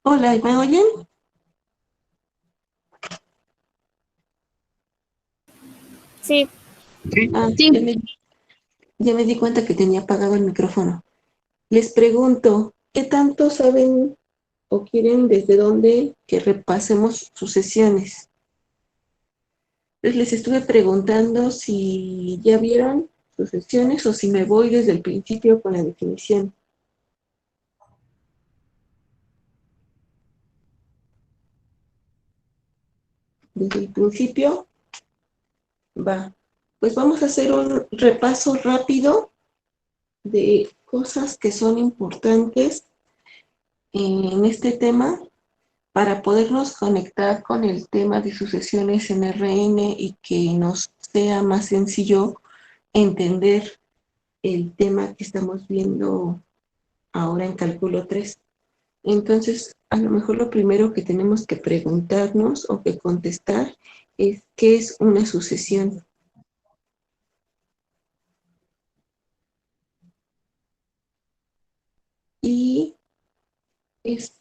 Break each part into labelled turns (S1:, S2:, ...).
S1: Hola, ¿me oyen?
S2: Sí,
S1: Ah,
S2: sí,
S1: ya me di cuenta que tenía apagado el micrófono. Les pregunto, ¿qué tanto saben o quieren desde dónde que repasemos sus sesiones? Entonces les estuve preguntando si ya vieron sus sesiones o si me voy desde el principio con la definición. Desde el principio, va. Pues vamos a hacer un repaso rápido de cosas que son importantes en este tema para podernos conectar con el tema de sucesiones en RN y que nos sea más sencillo entender el tema que estamos viendo ahora en cálculo 3. Entonces, a lo mejor lo primero que tenemos que preguntarnos o que contestar es ¿qué es una sucesión? Y es,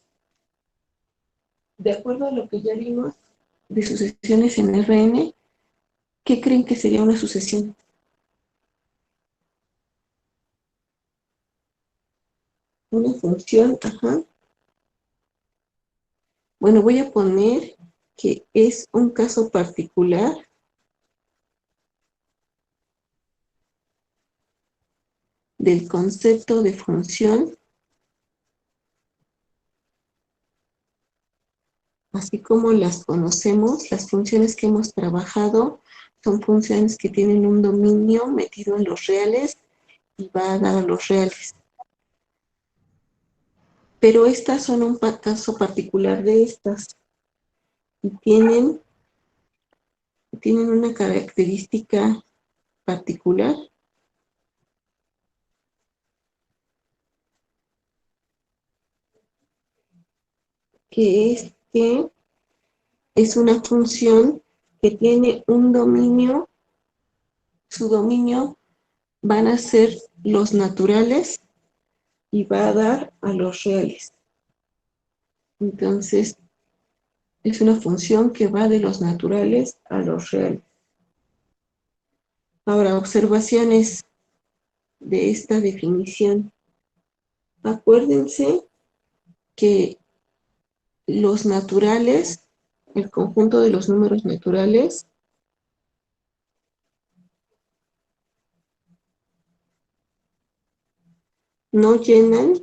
S1: de acuerdo a lo que ya vimos de sucesiones en RN, ¿qué creen que sería una sucesión? Una función, ajá. Bueno, voy a poner que es un caso particular del concepto de función, así como las conocemos, las funciones que hemos trabajado son funciones que tienen un dominio metido en los reales y va a dar a los reales. Pero estas son un caso particular de estas y tienen una característica particular que es una función que tiene un dominio, su dominio van a ser los naturales y va a dar a los reales. Entonces, es una función que va de los naturales a los reales. Ahora, observaciones de esta definición. Acuérdense que los naturales, el conjunto de los números naturales, no llenan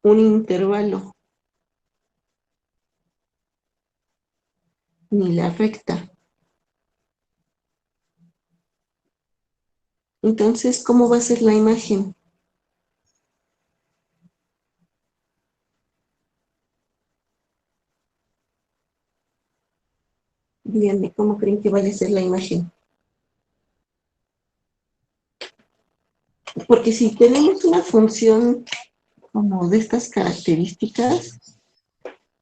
S1: un intervalo ni la recta. Entonces, ¿cómo va a ser la imagen? Díganme, ¿cómo creen que vaya a ser la imagen? Porque si tenemos una función como de estas características,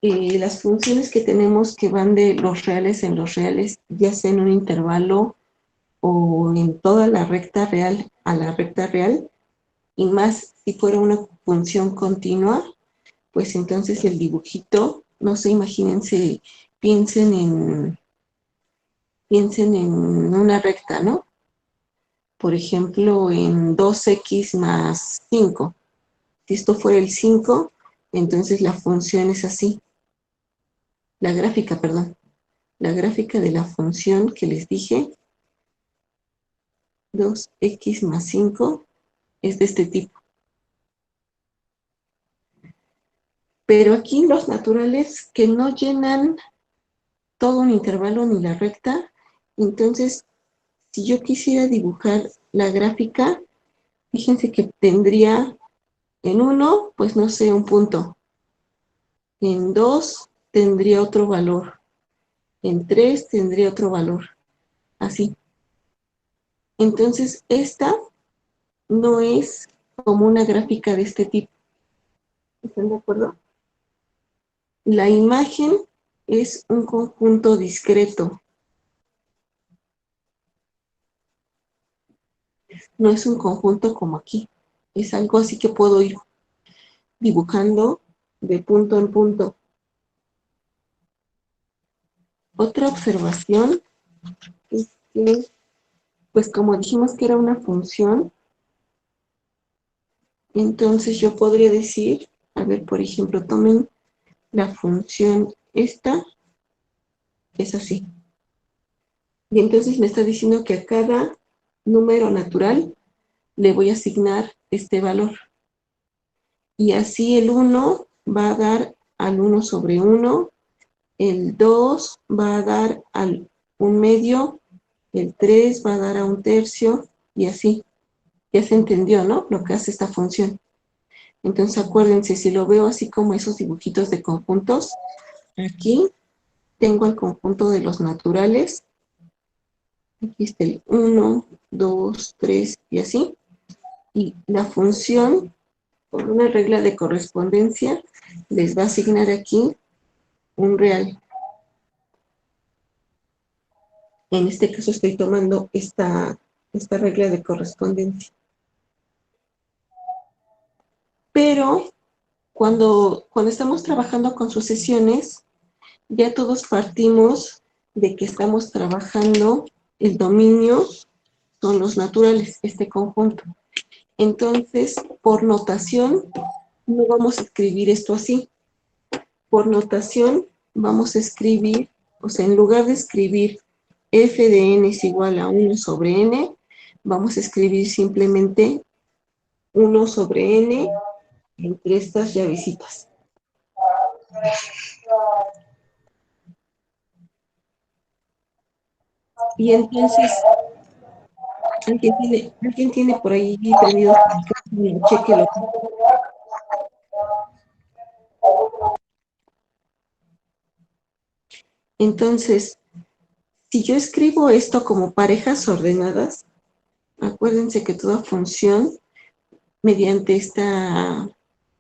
S1: las funciones que tenemos que van de los reales en los reales, ya sea en un intervalo o en toda la recta real a la recta real, y más si fuera una función continua, pues entonces el dibujito, no sé, imagínense, piensen en, piensen en una recta, ¿no? Por ejemplo, en 2x más 5. Si esto fuera el 5, entonces la función es así. La gráfica, perdón. La gráfica de la función que les dije, 2x más 5, es de este tipo. Pero aquí los naturales que no llenan todo un intervalo ni la recta, entonces si yo quisiera dibujar la gráfica, fíjense que tendría en 1, pues no sé, un punto. En 2 tendría otro valor. En 3 tendría otro valor. Así. Entonces, esta no es como una gráfica de este tipo. ¿Están de acuerdo? La imagen es un conjunto discreto. No es un conjunto como aquí. Es algo así que puedo ir dibujando de punto en punto. Otra observación es que, pues como dijimos que era una función, entonces yo podría decir, a ver, por ejemplo, tomen la función esta, que es así. Y entonces me está diciendo que a cada número natural le voy a asignar este valor. Y así el 1 va a dar al 1 sobre 1, el 2 va a dar al 1/2, el 3 va a dar a 1/3, y así. Ya se entendió, ¿no? Lo que hace esta función. Entonces acuérdense, si lo veo así como esos dibujitos de conjuntos, aquí tengo el conjunto de los naturales. Aquí está el 1, 2, 3 y así. Y la función, por una regla de correspondencia, les va a asignar aquí un real. En este caso estoy tomando esta regla de correspondencia. Pero cuando estamos trabajando con sucesiones, ya todos partimos de que estamos trabajando el dominio, son los naturales, este conjunto. Entonces, por notación, no vamos a escribir esto así. Por notación, vamos a escribir, o sea, en lugar de escribir f de n es igual a 1 sobre n, vamos a escribir simplemente 1 sobre n entre estas llavecitas. Y entonces, ¿alguien tiene por ahí prendido? Chequelo. Entonces, si yo escribo esto como parejas ordenadas, acuérdense que toda función, mediante esta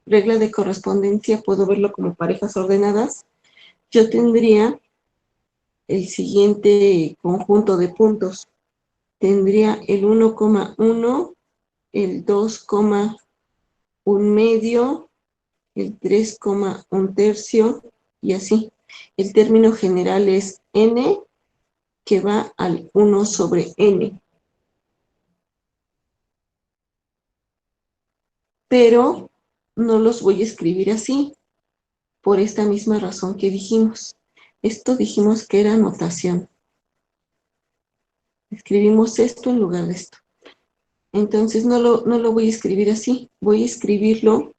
S1: regla de correspondencia, puedo verlo como parejas ordenadas. Yo tendría el siguiente conjunto de puntos. Tendría el 1,1, el 2,1/2, el 3,1/3 y así. El término general es n, que va al 1 sobre n. Pero no los voy a escribir así, por esta misma razón que dijimos. Esto dijimos que era notación. Escribimos esto en lugar de esto. Entonces no lo voy a escribir así, voy a escribirlo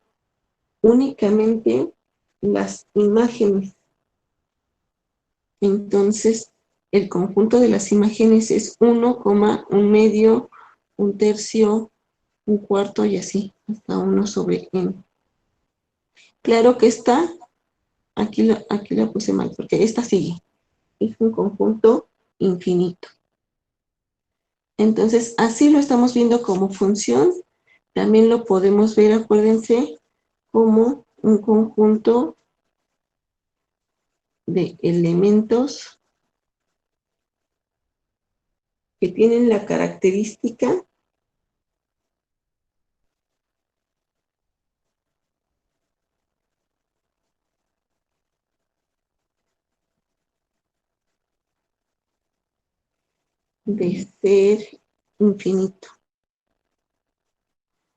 S1: únicamente las imágenes. Entonces, el conjunto de las imágenes es 1,1/2, 1/3, 1/4 y así, hasta 1 sobre n. Claro que esta, aquí la puse mal, porque esta sigue. Es un conjunto infinito. Entonces, así lo estamos viendo como función. También lo podemos ver, acuérdense, como un conjunto de elementos que tienen la característica de ser infinito.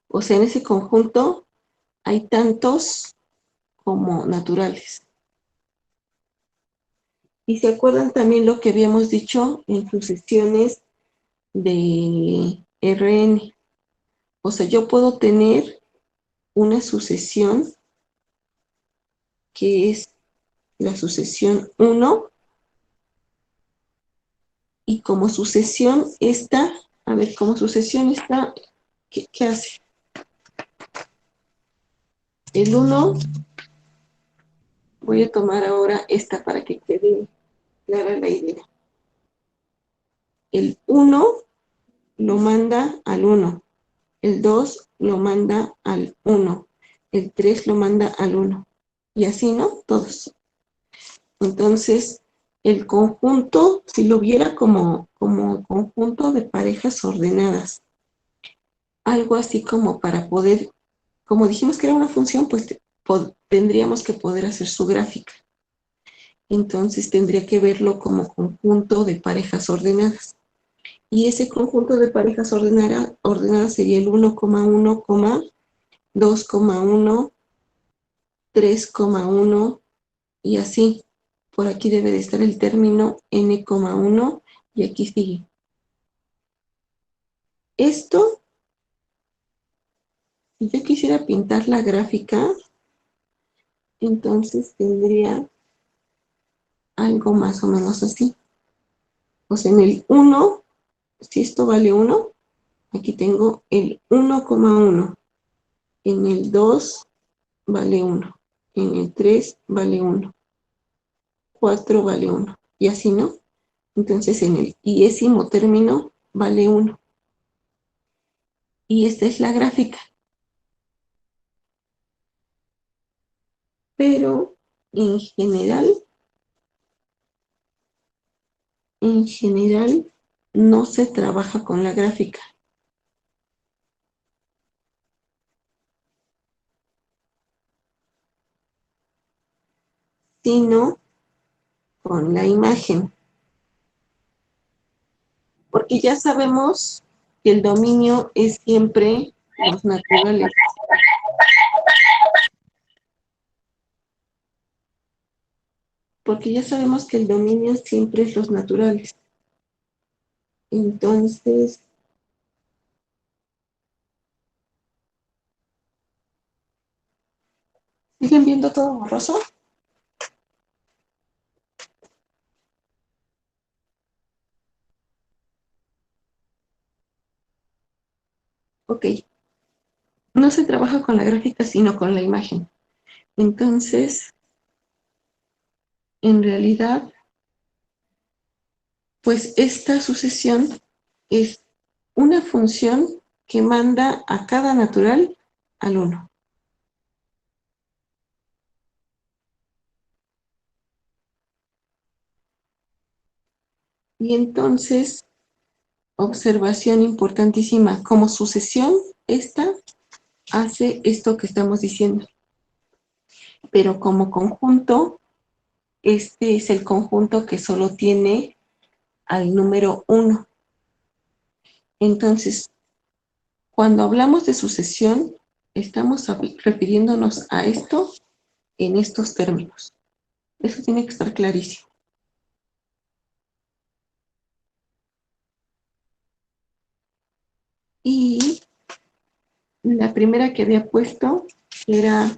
S1: O sea, en ese conjunto hay tantos como naturales. Y se acuerdan también lo que habíamos dicho en sucesiones de Rn. O sea, yo puedo tener una sucesión que es la sucesión 1, y como sucesión esta, a ver, como sucesión esta, ¿qué hace? El 1, voy a tomar ahora esta para que quede clara la idea. El 1 lo manda al 1, el 2 lo manda al 1, el 3 lo manda al 1, y así, ¿no? Todos. Entonces, el conjunto, si lo viera como conjunto de parejas ordenadas, algo así como para poder como dijimos que era una función, pues tendríamos que poder hacer su gráfica. Entonces tendría que verlo como conjunto de parejas ordenadas. Y ese conjunto de parejas ordenadas sería el 1,1, 2,1, 3,1 y así. Por aquí debe de estar el término n,1 y aquí sigue. Esto, si yo quisiera pintar la gráfica, entonces tendría algo más o menos así. O sea, en el 1, si esto vale 1, aquí tengo el 1,1. En el 2 vale 1. En el 3 vale 1. 4 vale 1. Y así, ¿no? Entonces en el iésimo término vale 1. Y esta es la gráfica. Pero en general no se trabaja con la gráfica, sino con la imagen. Porque ya sabemos que el dominio es siempre los naturales. Porque ya sabemos que el dominio siempre es los naturales. Entonces, ¿siguen viendo todo borroso? Ok. No se trabaja con la gráfica, sino con la imagen. Entonces, en realidad, pues esta sucesión es una función que manda a cada natural al 1. Y entonces, observación importantísima, como sucesión, esta hace esto que estamos diciendo. Pero como conjunto, este es el conjunto que solo tiene al número 1. Entonces, cuando hablamos de sucesión, estamos refiriéndonos a esto en estos términos. Eso tiene que estar clarísimo. Y la primera que había puesto era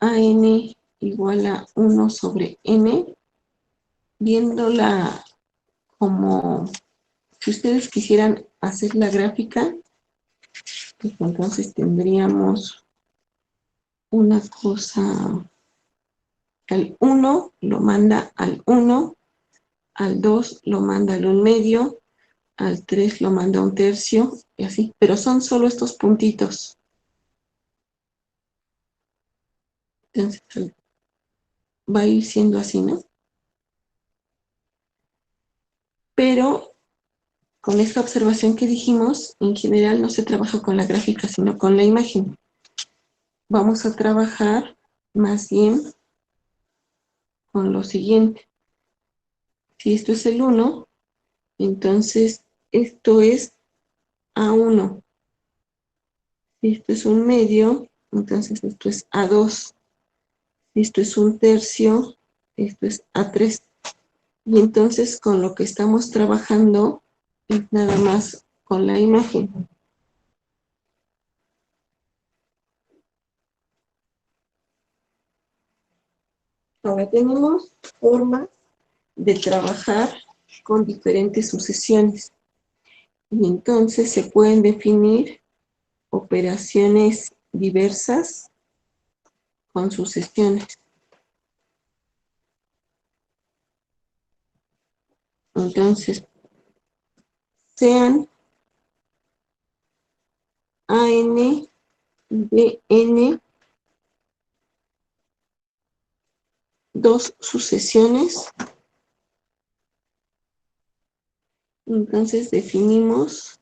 S1: AN igual a 1 sobre N, viéndola como si ustedes quisieran hacer la gráfica, pues entonces tendríamos una cosa, al 1 lo manda al 1, al 2 lo manda al 1/2, al 3 lo manda a 1/3 y así, pero son solo estos puntitos. Entonces va a ir siendo así, ¿no? Pero con esta observación que dijimos, en general no se trabaja con la gráfica, sino con la imagen. Vamos a trabajar más bien con lo siguiente. Si esto es el 1, entonces esto es A1. Si esto es 1/2, entonces esto es A2. Si esto es 1/3, esto es A3. Y entonces con lo que estamos trabajando es nada más con la imagen. Ahora tenemos formas de trabajar con diferentes sucesiones. Y entonces se pueden definir operaciones diversas con sucesiones. Entonces, sean AN, BN, dos sucesiones. Entonces definimos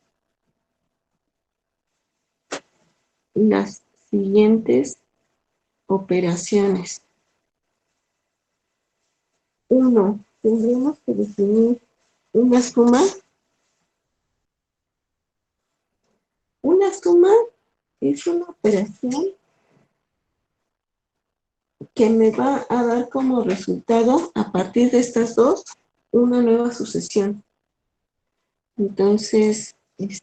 S1: las siguientes operaciones. 1. Tendremos que definir una suma. Una suma es una operación que me va a dar como resultado, a partir de estas dos, una nueva sucesión. Entonces, es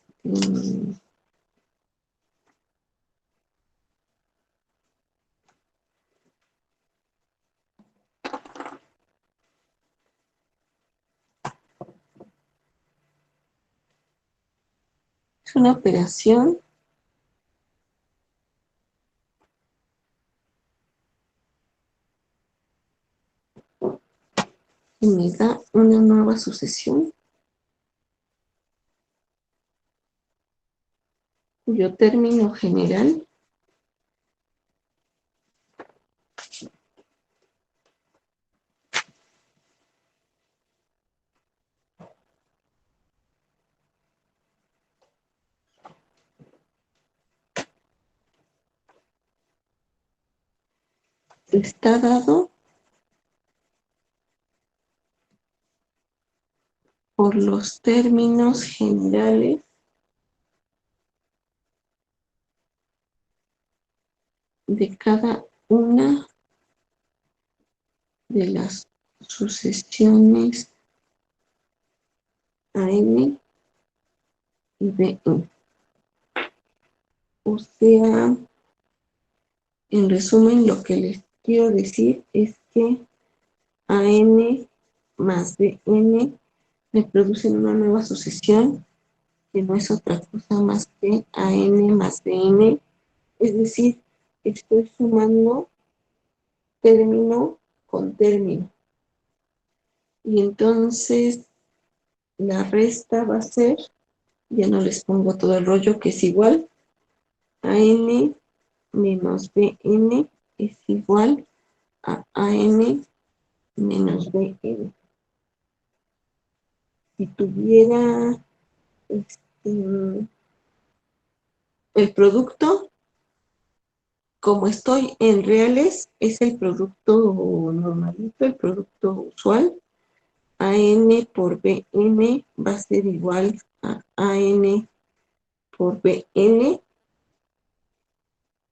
S1: una operación que me da una nueva sucesión cuyo término general está dado por los términos generales de cada una de las sucesiones AM y BN. O sea, en resumen, lo que les quiero decir es que AN más BN me producen una nueva sucesión que no es otra cosa más que AN más BN, es decir, estoy sumando término con término. Y entonces la resta va a ser, ya no les pongo todo el rollo, que es igual a n menos bn es igual a an menos bn. Si tuviera el producto, como estoy en reales, es el producto normalito, el producto usual. AN por BN va a ser igual a AN por BN.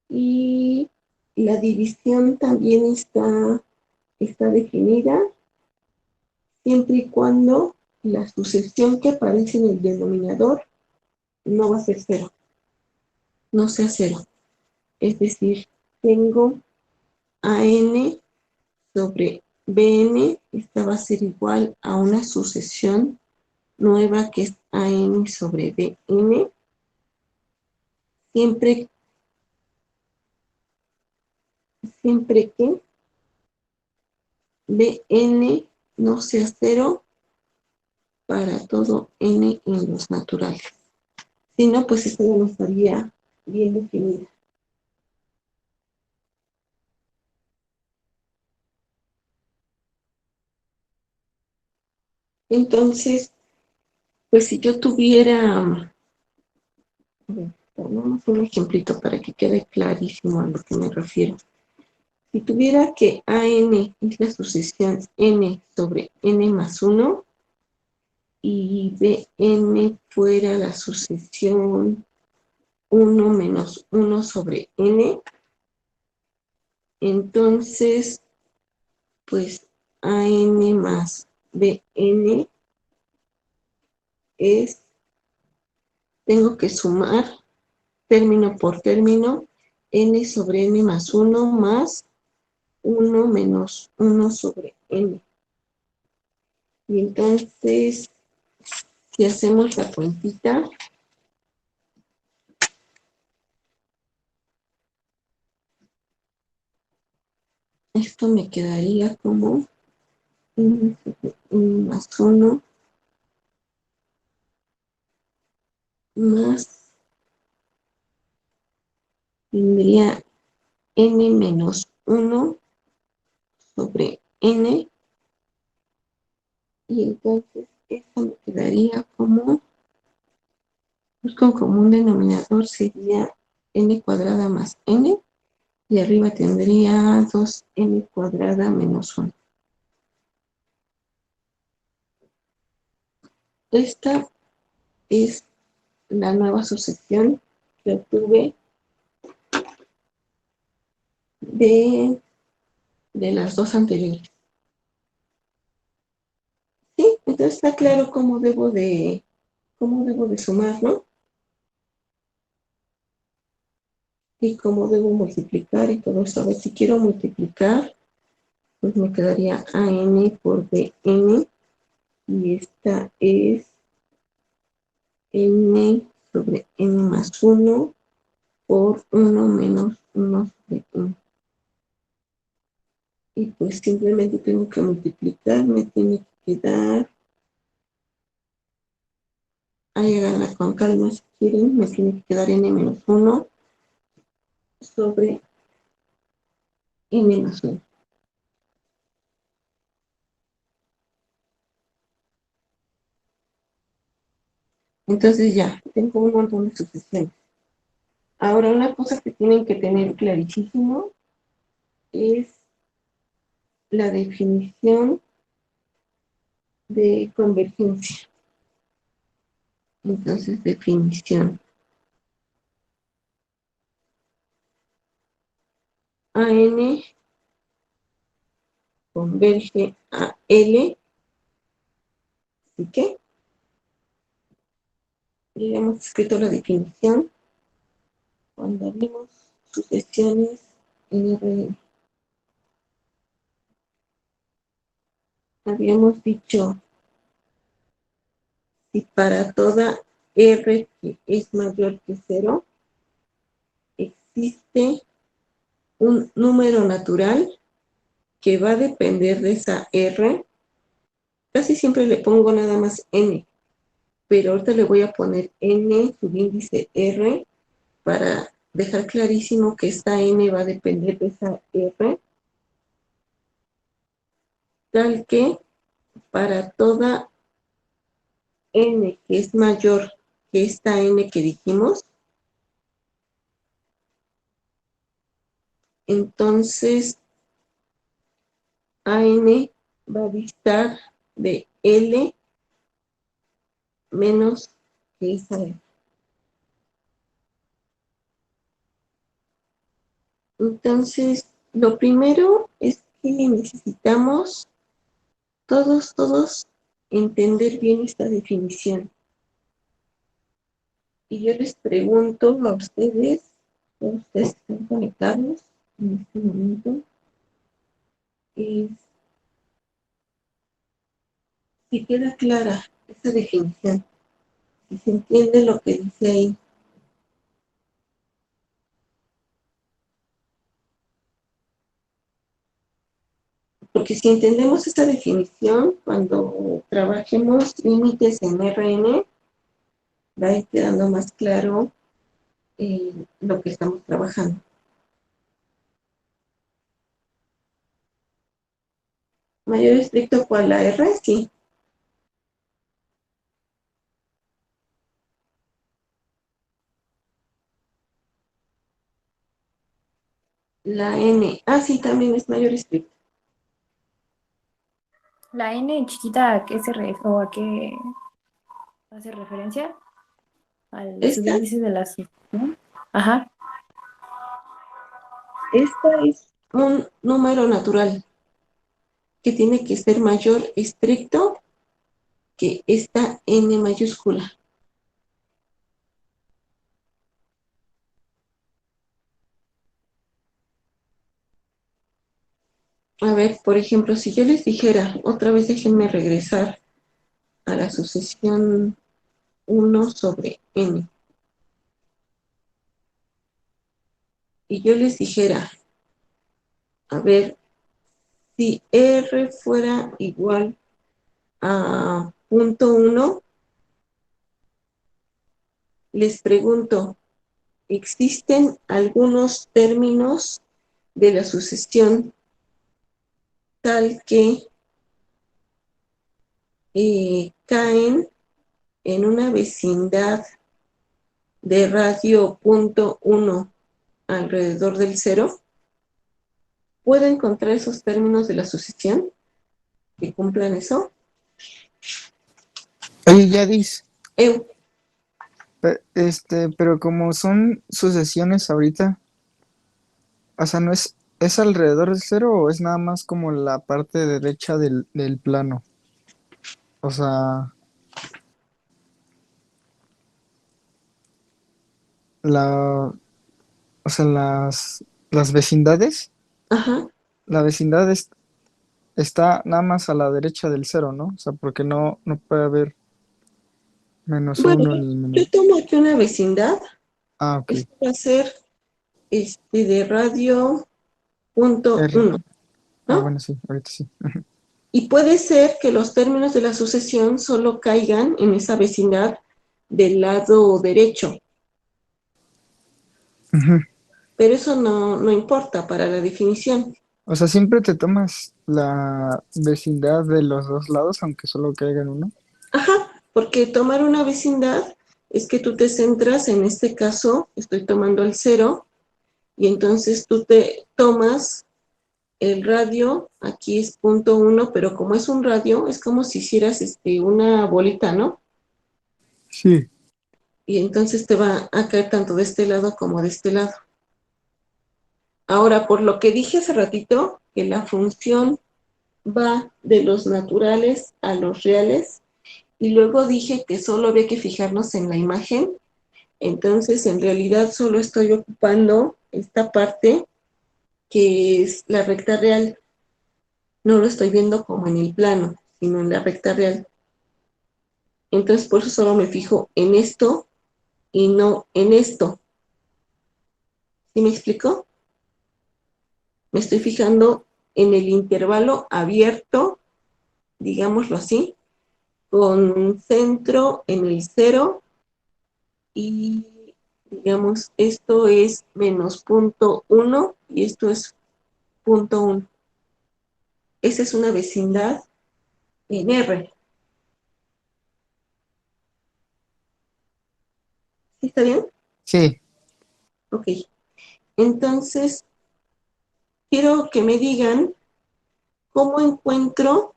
S1: Y la división también está definida siempre y cuando la sucesión que aparece en el denominador no va a ser cero, no sea cero. Es decir, tengo AN sobre BN, esta va a ser igual a una sucesión nueva que es AN sobre BN, siempre que BN no sea cero para todo n en los naturales. Si no, pues esto ya no estaría bien definida. Entonces, pues si yo tuviera, ponemos un ejemplito para que quede clarísimo a lo que me refiero. Si tuviera que AN es la sucesión n sobre n más 1 y Bn fuera la sucesión 1 menos 1 sobre n, entonces, pues AN más Bn es, tengo que sumar término por término, n sobre n más 1 más 1 menos 1 sobre n. Y entonces, si hacemos la cuentita, esto me quedaría como n sobre n más 1 más, tendría n menos 1 sobre n, y entonces esto me quedaría como, pues con común denominador sería n cuadrada más n, y arriba tendría 2n cuadrada menos 1. Esta es la nueva sucesión que obtuve de las dos anteriores. Sí, entonces está claro cómo debo de sumar, ¿no? Y cómo debo multiplicar y todo eso. A ver, si quiero multiplicar, pues me quedaría an por bn, y esta es n sobre n más 1 por 1 menos 1 sobre n. Y pues simplemente tengo que multiplicar, me tiene que quedar, ahí háganla con calma si quieren, me tiene que quedar n menos 1 sobre n más 1. Entonces ya, tengo un montón de sucesiones. Ahora, una cosa que tienen que tener clarísimo es la definición de convergencia. Entonces, definición. AN converge a L, ¿y qué? Ya hemos escrito la definición cuando abrimos sucesiones en R. Habíamos dicho, si para toda R que es mayor que 0, existe un número natural que va a depender de esa R. Casi siempre le pongo nada más n, pero ahorita le voy a poner n subíndice r para dejar clarísimo que esta n va a depender de esa r, tal que para toda n que es mayor que esta n que dijimos, entonces an va a distar de L menos que esa R. Entonces, lo primero es que necesitamos todos entender bien esta definición. Y yo les pregunto a ustedes, todos ustedes que están conectados en este momento, si queda clara esta definición, si se entiende lo que dice ahí. Porque si entendemos esta definición, cuando trabajemos límites en Rn, va a ir quedando más claro lo que estamos trabajando. Mayor estricto, ¿cuál? La R, sí. La N, sí, también es mayor estricto.
S2: La N chiquita, ¿a qué o a qué hace referencia? Al
S1: Esta
S2: subíndice de la sucesión. Ajá.
S1: es un número natural que tiene que ser mayor estricto que esta N mayúscula. A ver, por ejemplo, si yo les dijera, otra vez déjenme regresar a la sucesión 1 sobre N. Y yo les dijera, a ver, si R fuera igual a 0.1, les pregunto, ¿existen algunos términos de la sucesión tal que caen en una vecindad de radio punto 1 alrededor del 0, ¿puedo encontrar esos términos de la sucesión que cumplan eso?
S3: Oye, ya dice,
S1: Eu,
S3: pero como son sucesiones ahorita, o sea, ¿no es alrededor del cero o es nada más como la parte derecha del plano? O sea, la, o sea, las vecindades,
S1: ajá.
S3: la vecindad está nada más a la derecha del cero, ¿no? O sea, porque no puede haber menos
S1: Bueno,
S3: uno ni
S1: yo
S3: menos.
S1: tomo aquí una vecindad.
S3: Ah, ok.
S1: Esto va a ser de radio punto
S3: R.
S1: 1,
S3: Ah,
S1: ¿no?
S3: bueno, sí, ahorita sí.
S1: Y puede ser que los términos de la sucesión solo caigan en esa vecindad del lado derecho,
S3: Ujú.
S1: pero eso no importa para la definición.
S3: O sea, siempre te tomas la vecindad de los dos lados, aunque solo caiga en uno.
S1: Ajá, porque tomar una vecindad es que tú te centras, en este caso, estoy tomando el 0, y entonces tú te tomas el radio, aquí es punto 1, pero como es un radio, es como si hicieras una bolita, ¿no?
S3: Sí.
S1: Y entonces te va a caer tanto de este lado como de este lado. Ahora, por lo que dije hace ratito, que la función va de los naturales a los reales, y luego dije que solo había que fijarnos en la imagen, entonces en realidad solo estoy ocupando esta parte que es la recta real. No lo estoy viendo como en el plano, sino en la recta real. Entonces por eso solo me fijo en esto y no en esto. ¿Sí me explico? Me estoy fijando en el intervalo abierto, digámoslo así, con centro en el 0 y digamos esto es menos punto 1 y esto es punto 1. Esa es una vecindad en R. ¿Sí está bien?
S3: Sí.
S1: Ok. Entonces, quiero que me digan cómo encuentro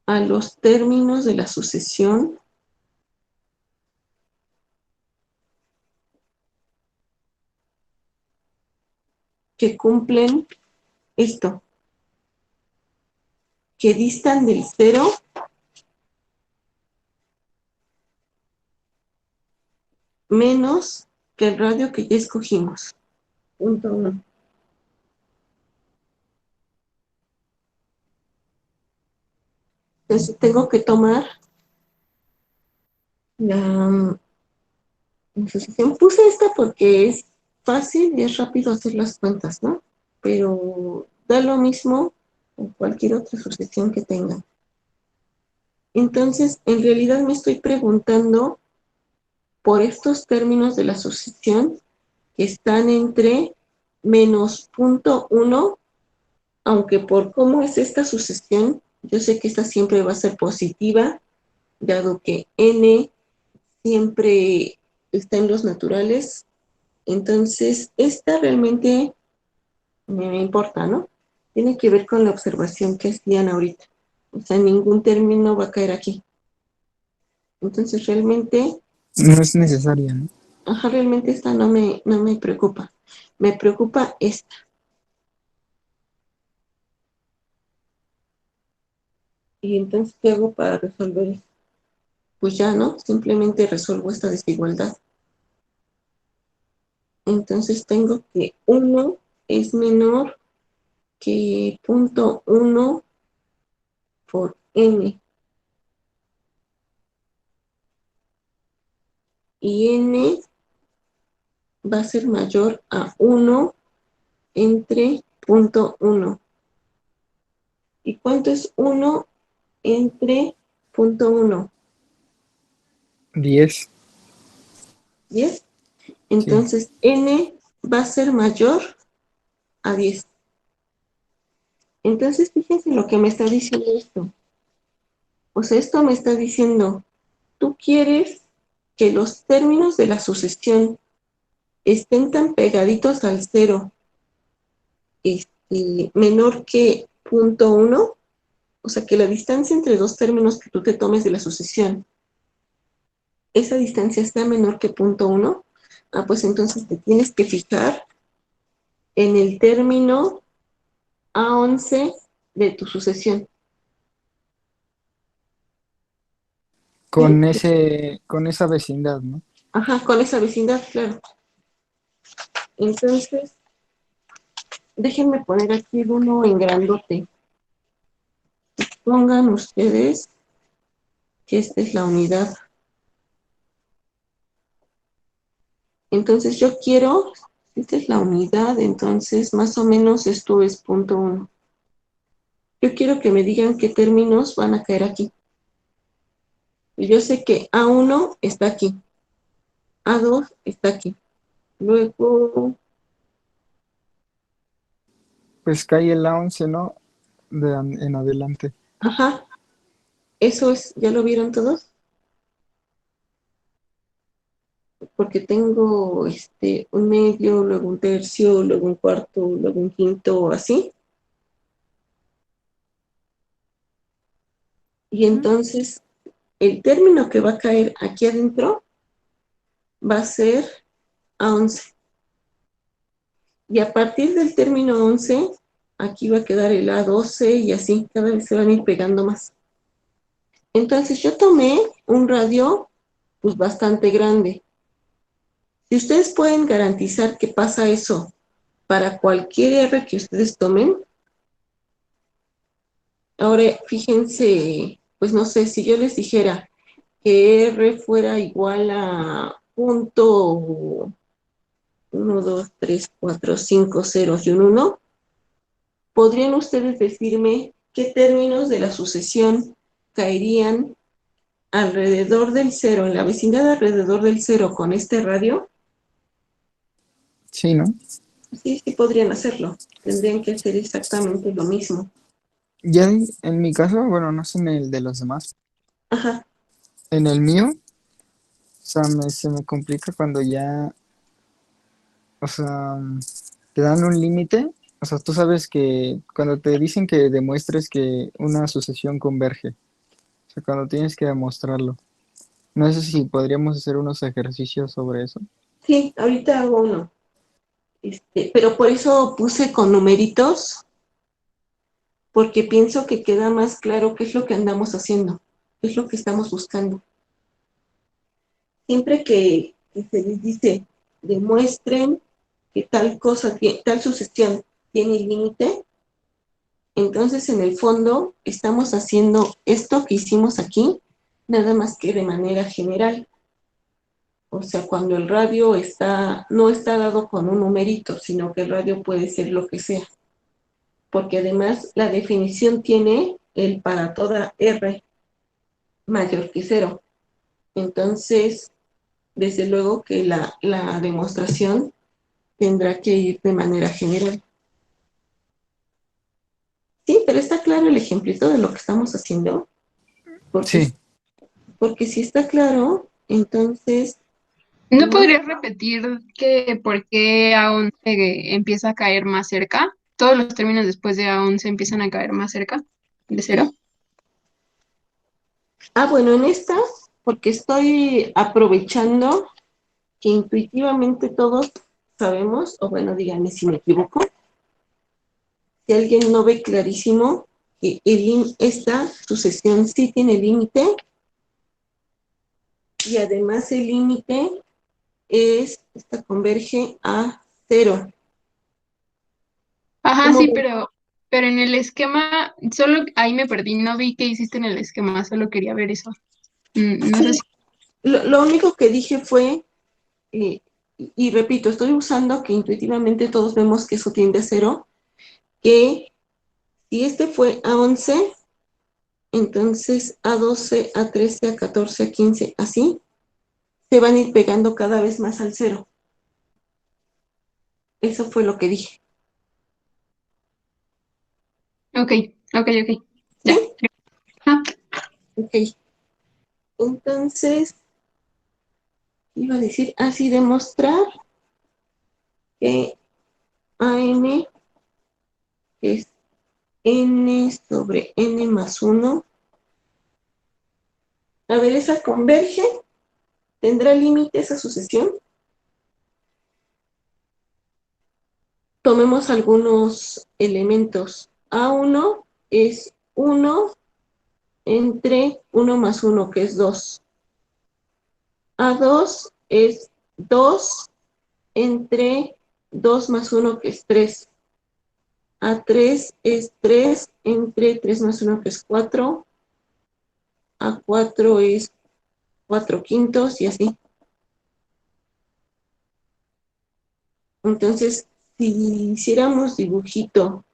S1: a los términos de la sucesión que cumplen esto, que distan del 0 menos que el radio que ya escogimos. Punto 1. Entonces tengo que tomar la sucesión. Puse esta porque es fácil y es rápido hacer las cuentas, ¿no? Pero da lo mismo en cualquier otra sucesión que tengan. Entonces, en realidad me estoy preguntando por estos términos de la sucesión que están entre menos punto 1, aunque por cómo es esta sucesión, yo sé que esta siempre va a ser positiva, dado que n siempre está en los naturales. Entonces, esta realmente me importa, ¿no? Tiene que ver con la observación que hacían ahorita. O sea, ningún término va a caer aquí. Entonces, realmente,
S3: No es necesaria, ¿no?
S1: ajá, realmente esta no me preocupa. Me preocupa esta. Y entonces, ¿qué hago para resolver esto? Pues ya, ¿no? Simplemente resuelvo esta desigualdad. Entonces, tengo que 1 es menor que punto 1 por n. Y n va a ser mayor a 1 entre punto 1. ¿Y cuánto es 1 entre punto 1?
S3: 10.
S1: 10.
S3: Sí.
S1: Entonces, n va a ser mayor a 10. Entonces, fíjense lo que me está diciendo esto. O sea, esto me está diciendo, tú quieres que los términos de la sucesión estén tan pegaditos al cero, menor que 0.1, o sea, que la distancia entre dos términos que tú te tomes de la sucesión, esa distancia está menor que 0.1, pues entonces te tienes que fijar en el término A11 de tu sucesión. ¿Sí?
S3: Con esa vecindad, ¿no?
S1: Ajá, con esa vecindad, claro. Entonces, déjenme poner aquí uno en grandote. Pongan ustedes que esta es la unidad. Entonces yo quiero, esta es la unidad, entonces más o menos esto es 0.1. Yo quiero que me digan qué términos van a caer aquí. Y yo sé que A1 está aquí, A2 está aquí. Luego,
S3: Pues cae el A11, ¿no? En adelante.
S1: ajá, eso es, ¿ya lo vieron todos? Porque tengo un medio, luego un tercio, luego un cuarto, luego un quinto, así. Y
S2: Ujú.
S1: entonces el término que va a caer aquí adentro va a ser A11. Y a partir del término 11, aquí va a quedar el A12 y así, cada vez se van a ir pegando más. Entonces yo tomé un radio pues bastante grande. Si ustedes pueden garantizar que pasa eso para cualquier R que ustedes tomen, ahora fíjense, pues no sé, si yo les dijera que R fuera igual a punto 1, 2, 3, 4, 5 ceros y un 1, ¿podrían ustedes decirme qué términos de la sucesión caerían alrededor del cero, en la vecindad alrededor del cero con este radio?
S3: Sí, ¿no?
S1: Sí, sí podrían hacerlo. Tendrían que hacer exactamente lo mismo.
S3: Ya en mi caso, bueno, no sé en el de los demás.
S1: Ajá,
S3: En el mío, o sea, se me complica cuando ya, o sea, te dan un límite. O sea, tú sabes que cuando te dicen que demuestres que una sucesión converge, o sea, cuando tienes que demostrarlo. No sé si podríamos hacer unos ejercicios sobre eso.
S1: sí, ahorita hago uno. Pero por eso puse con numeritos, porque pienso que queda más claro qué es lo que andamos haciendo, qué es lo que estamos buscando. Siempre que se les dice, demuestren que tal cosa, tal sucesión tiene límite, entonces en el fondo estamos haciendo esto que hicimos aquí, nada más que de manera general. O sea, cuando el radio no está dado con un numerito, sino que el radio puede ser lo que sea. Porque además la definición tiene el para toda R mayor que cero. Entonces, desde luego que la demostración tendrá que ir de manera general. Sí, pero está claro el ejemplito de lo que estamos haciendo, porque,
S3: Sí,
S1: porque si está claro, entonces,
S4: ¿No
S1: no,
S4: podrías repetir que por qué A11 empieza a caer más cerca? Todos los términos después de A11 empiezan a caer más cerca de cero.
S1: bueno, en esta, porque estoy aprovechando que intuitivamente todos sabemos, o bueno, díganme si me equivoco, si alguien no ve clarísimo que esta sucesión sí tiene límite y además el límite esta converge a cero.
S4: Ajá,
S1: ¿Cómo
S4: sí,
S1: ven?
S4: pero en el esquema, solo ahí me perdí, no vi qué hiciste en el esquema, solo quería ver eso. No sé
S1: Sí,
S4: si...
S1: lo único que dije fue, y repito, estoy usando que intuitivamente todos vemos que eso tiende a cero, que si este fue a 11, entonces a 12, a 13, a 14, a 15, así, se van a ir pegando cada vez más al cero. Eso fue lo que dije.
S4: Ok, ok, ok. Ya. Ah,
S1: Ok. Entonces, iba a decir así, demostrar que AM es N sobre N más 1. A ver, ¿esa converge? ¿Tendrá límite esa sucesión? Tomemos algunos elementos. A1 es 1 entre 1 más 1, que es 2. A2 es 2 entre 2 más 1, que es 3. A3 es 3 entre 3 más 1, que es 4. A4 es 4 quintos y así. Entonces, si hiciéramos dibujito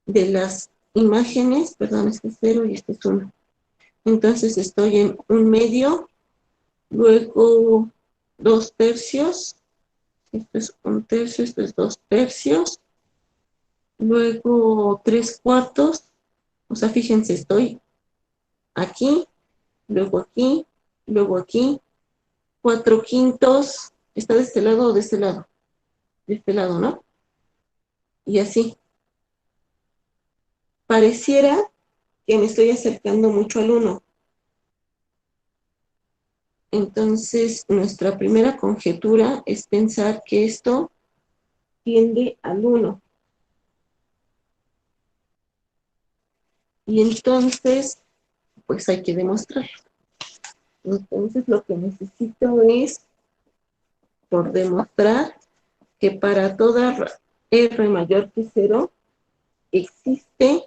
S1: de las imágenes, perdón, este es 0 y este es 1. Entonces estoy en un medio, luego 2 tercios, esto es un tercio, esto es 2 tercios, luego 3 cuartos, o sea, fíjense, estoy aquí, luego aquí, 4 quintos, ¿está de este lado o de este lado? De este lado, ¿no? Y así. Pareciera que me estoy acercando mucho al 1. Entonces, nuestra primera conjetura es pensar que esto tiende al 1. Y entonces, pues hay que demostrarlo. Entonces, lo que necesito es, por demostrar, que para toda R mayor que 0, existe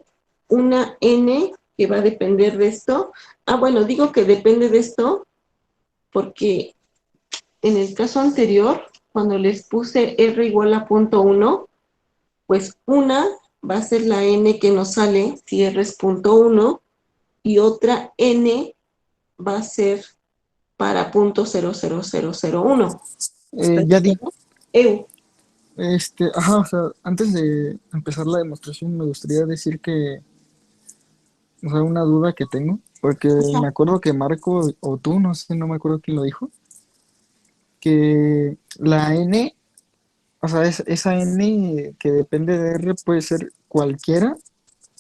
S1: una N que va a depender de esto. Bueno, digo que depende de esto porque en el caso anterior, cuando les puse R igual a 0.1, pues una va a ser la N que nos sale si R es 0.1 y otra N va a ser para 0.00001.
S3: Ya di,
S1: Eu.
S3: o sea, antes de empezar la demostración me gustaría decir que, o sea, una duda que tengo, porque
S1: Ajá.
S3: me acuerdo que Marco o tú, no sé, no me acuerdo quién lo dijo, que la N, o sea, esa N que depende de R puede ser cualquiera,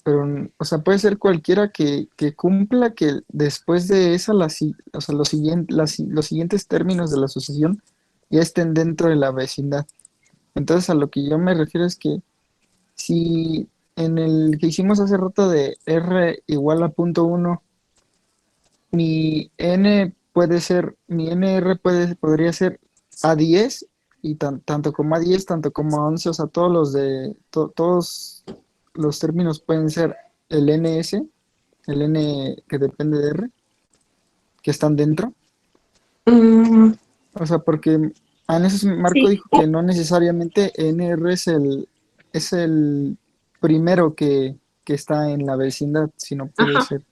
S3: pero, o sea, puede ser cualquiera que cumpla que después de esa, o sea, los siguientes términos de la sucesión ya estén dentro de la vecindad. Entonces, a lo que yo me refiero es que si en el que hicimos hace rato de R igual a 0.1, mi NR podría ser A10 y tanto como A10, tanto como A11, o sea, todos los términos pueden ser el NS, el N que depende de R, que están dentro.
S1: Mm,
S3: O sea, porque en eso Marco
S4: sí.
S3: dijo que no necesariamente NR es el primero que está en la vecindad, sino puede
S1: ajá.
S3: ser.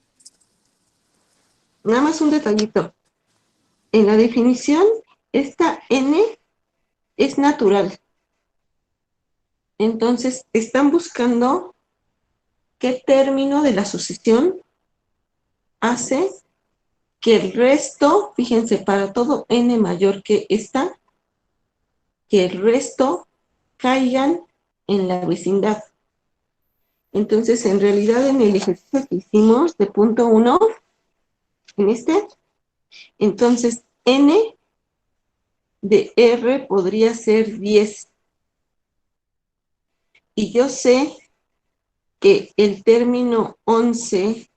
S1: Nada más un detallito. En la definición, esta N es natural. Entonces, están buscando qué término de la sucesión hace que el resto, fíjense, para todo N mayor que esta, que el resto caigan en la vecindad. Entonces, en realidad, en el ejercicio que hicimos de punto 1, en entonces N de R podría ser 10. Y yo sé que el término 11,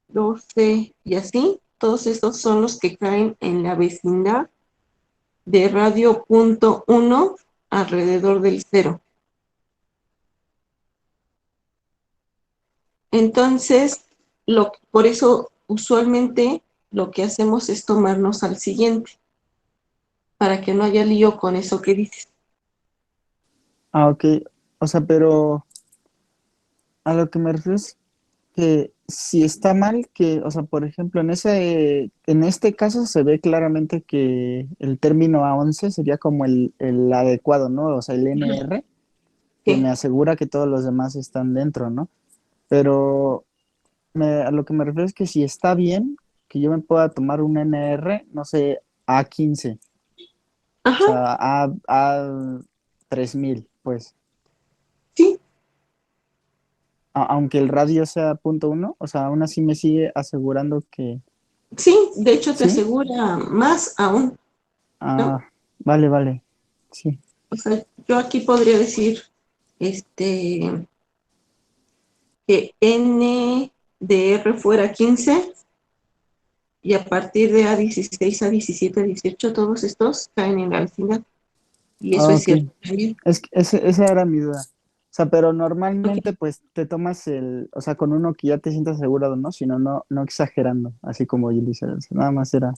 S1: 12 y así, todos estos son los que caen en la vecindad de radio punto 1 alrededor del 0. Entonces, por eso usualmente lo que hacemos es tomarnos al siguiente, para que no haya lío con eso que dices.
S3: Ah, ok. O sea, pero a lo que me refiero es que si está mal, o sea, por ejemplo, en este caso se ve claramente que el término A11 sería como el adecuado, ¿no? O sea, el NR, que me
S1: ¿Qué?
S3: asegura que todos los demás están dentro, ¿no? pero a lo que me refiero es que si está bien que yo me pueda tomar un NR, no sé, A15, o
S1: Ajá,
S3: sea, a 3000, pues,
S1: sí,
S3: aunque el radio sea .1, o sea, aún así me sigue asegurando que
S1: sí, de hecho te
S3: sí.
S1: asegura más aún, ¿no?
S3: Ah, vale, vale, sí.
S1: O sea, yo aquí podría decir, este, que N de R fuera 15 y a partir de A16, A17, A18, todos estos caen en al final. Y eso
S3: Ah,
S1: es
S3: ok.
S1: cierto también.
S3: Es que esa era mi duda. O sea, pero normalmente
S1: Ok.
S3: pues te tomas o sea, con uno que ya te sientas asegurado, ¿no? Sino no exagerando, así como yo dice, nada más era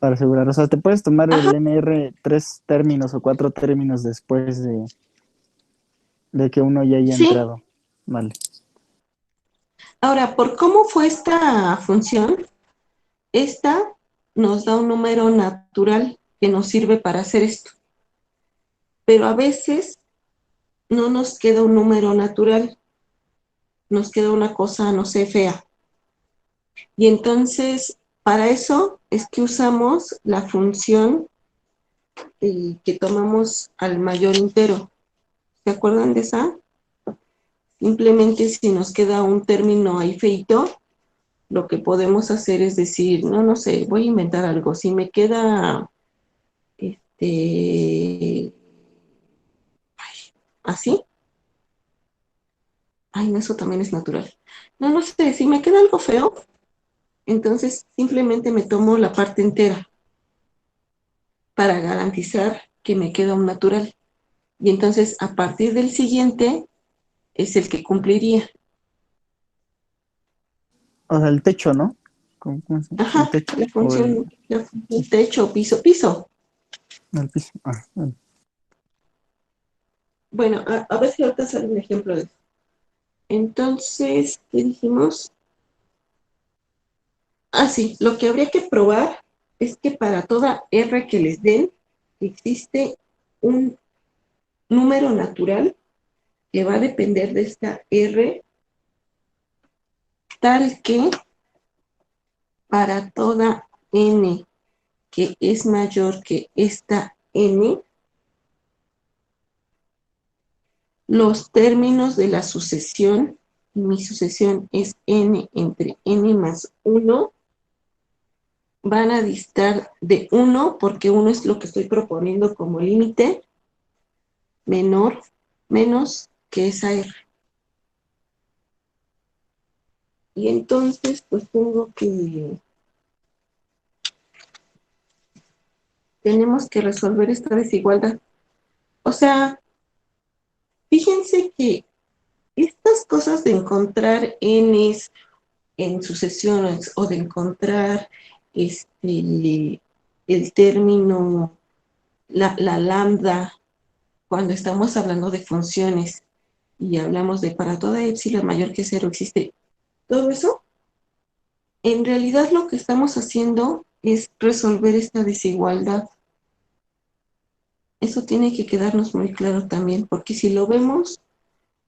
S3: para asegurar. O sea, te puedes tomar
S1: Ajá,
S3: el NR 3 términos o 4 términos después de que uno ya haya
S1: sí.
S3: entrado. Vale.
S1: Ahora, por cómo fue esta función, esta nos da un número natural que nos sirve para hacer esto. Pero a veces no nos queda un número natural, nos queda una cosa, no sé, fea. Y entonces, para eso es que usamos la función que tomamos al mayor entero. ¿Se acuerdan de esa? Simplemente si nos queda un término ahí feito, lo que podemos hacer es decir, no sé, voy a inventar algo. Si me queda así, ay, no, eso también es natural. No sé, si me queda algo feo, entonces simplemente me tomo la parte entera para garantizar que me queda un natural. Y entonces a partir del siguiente es el que cumpliría.
S3: O sea, el techo, ¿no? ¿Cómo se llama? ¿El
S1: Ajá,
S3: techo?
S1: la
S3: ¿O
S1: función, la función techo, piso.
S3: el piso? Ah, vale.
S1: Bueno, a ver si ahorita sale un ejemplo de eso. Entonces, ¿qué dijimos? Ah, sí, lo que habría que probar es que para toda R que les den, existe un número natural que va a depender de esta R, tal que para toda N que es mayor que esta N, los términos de la sucesión, y mi sucesión es N entre N más 1, van a distar de 1, porque 1 es lo que estoy proponiendo como límite, menor, menos que esa R. Y entonces, pues tenemos que resolver esta desigualdad. O sea, fíjense que estas cosas de encontrar n's en sucesiones o de encontrar el término, la lambda, cuando estamos hablando de funciones y hablamos de para toda epsilon mayor que cero existe todo eso, en realidad lo que estamos haciendo es resolver esta desigualdad. Eso tiene que quedarnos muy claro también, porque si lo vemos,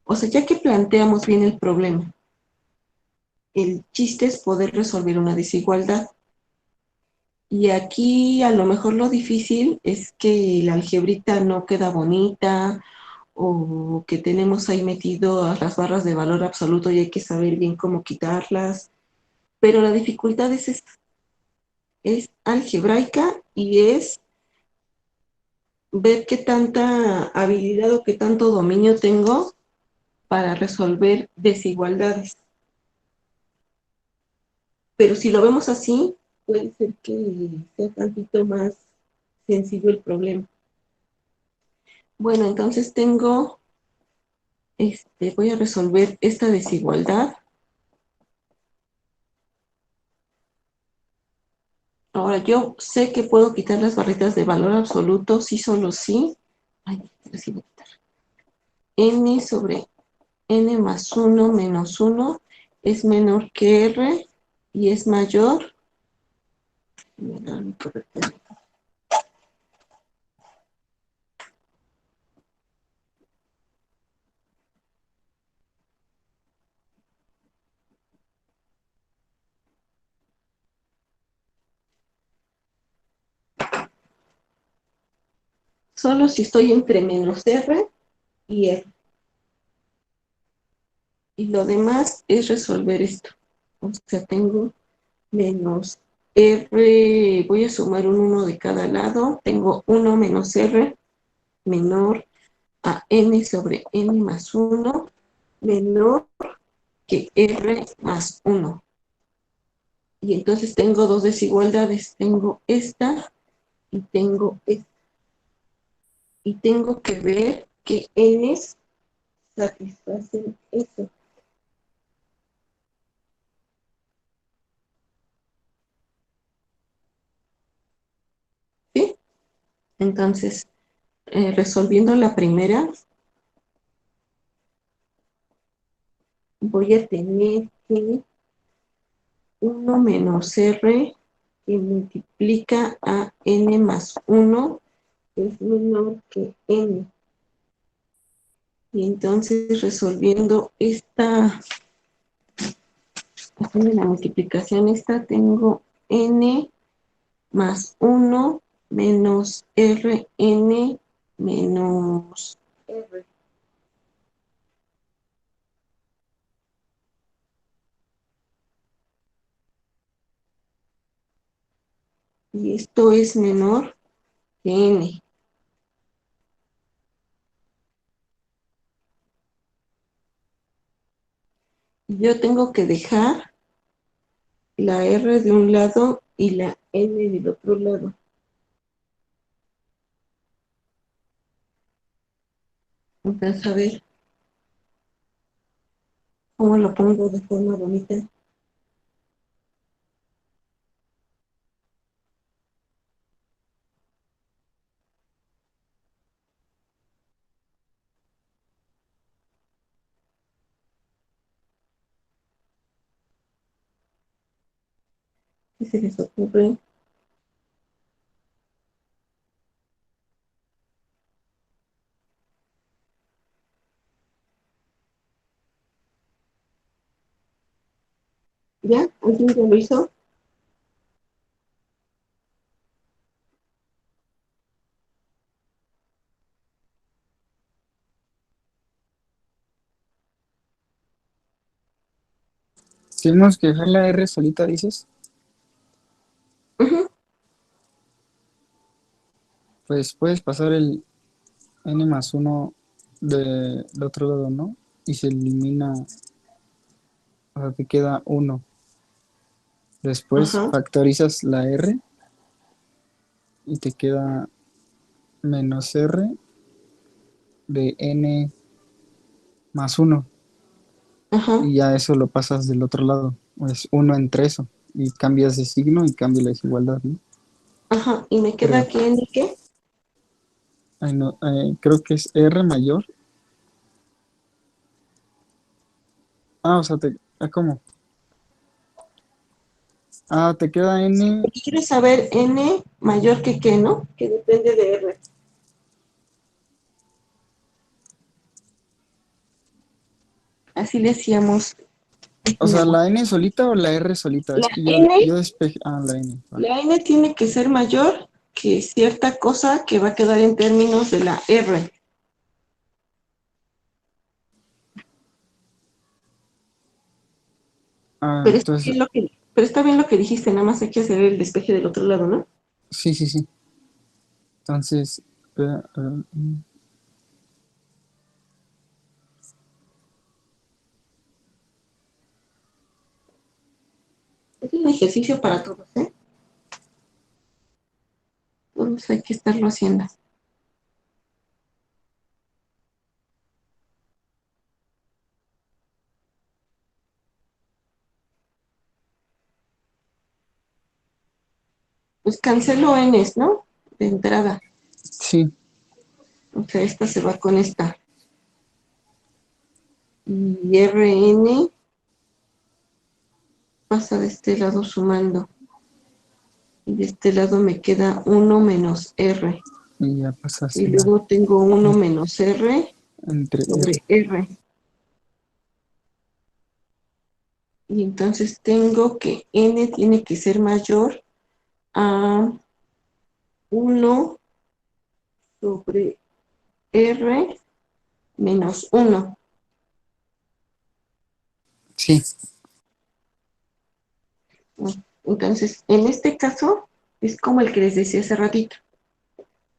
S1: o sea, ya que planteamos bien el problema, el chiste es poder resolver una desigualdad. Y aquí a lo mejor lo difícil es que la algebrita no queda bonita o que tenemos ahí metido a las barras de valor absoluto y hay que saber bien cómo quitarlas. Pero la dificultad es algebraica y es ver qué tanta habilidad o qué tanto dominio tengo para resolver desigualdades. Pero si lo vemos así, puede ser que sea tantito más sencillo el problema. Bueno, entonces voy a resolver esta desigualdad. Ahora, yo sé que puedo quitar las barritas de valor absoluto, sí, solo sí. Ay, sí voy a quitar. N sobre N más 1 menos 1 es menor que R y es mayor. solo si estoy entre menos R y R. Y lo demás es resolver esto. O sea, tengo menos R, voy a sumar un 1 de cada lado. Tengo 1 menos R menor a N sobre N más 1 menor que R más 1. Y entonces tengo dos desigualdades. Tengo esta y tengo esta. Y tengo que ver que N satisfacen eso. ¿Sí? Entonces, resolviendo la primera, voy a tener que 1 menos R que multiplica a N más 1 es menor que N. Y entonces resolviendo haciendo la multiplicación esta, tengo N más 1 menos Rn menos R. Y esto es menor que N. Yo tengo que dejar la R de un lado y la N del otro lado. Entonces, a ver, ¿cómo lo pongo de forma bonita? ¿Qué se les ocurre? ¿Ya? ¿Alguien ya lo hizo?
S3: Tenemos que dejar la R solita, dices.
S1: Ujú.
S3: Pues puedes pasar el N más 1 del otro lado, ¿no? Y se elimina, o sea, te queda 1. Después
S1: Ajá,
S3: factorizas la R y te queda menos R de N más 1.
S1: ajá,
S3: Y ya eso lo pasas del otro lado. Es 1 entre eso. Y cambias de signo y cambia la desigualdad, ¿no?
S1: ajá. Y me queda
S3: Creo.
S1: aquí N, ¿qué?
S3: Ay, no, creo que es R mayor. Ah, o sea, ¿cómo? Ah, te queda N.
S1: Porque quiero saber N mayor que qué, ¿no? Que depende de R. Así le decíamos.
S3: O sea,
S1: No.
S3: ¿la N solita o la R solita?
S1: La
S3: Es que yo
S1: N,
S3: despejé. Ah, la N. Va.
S1: la N tiene que ser mayor que cierta cosa que va a quedar en términos de la R.
S3: Ah, entonces,
S1: Pero está bien lo que dijiste, nada más hay que hacer el despeje del otro lado, ¿no?
S3: sí, sí, sí. Entonces, espera,
S1: Es un ejercicio para todos, ¿eh? Todos hay que estarlo haciendo. Pues cancelo Ns, ¿no? De entrada.
S3: sí.
S1: O sea, esta se va con esta. Y Rn pasa de este lado sumando. Y de este lado me queda 1 menos R.
S3: Y ya
S1: Y
S3: pasaste
S1: luego tengo 1 menos R
S3: entre R.
S1: sobre R. Y entonces tengo que N tiene que ser mayor a 1 sobre R menos 1.
S3: Sí,
S1: Entonces, en este caso, es como el que les decía hace ratito.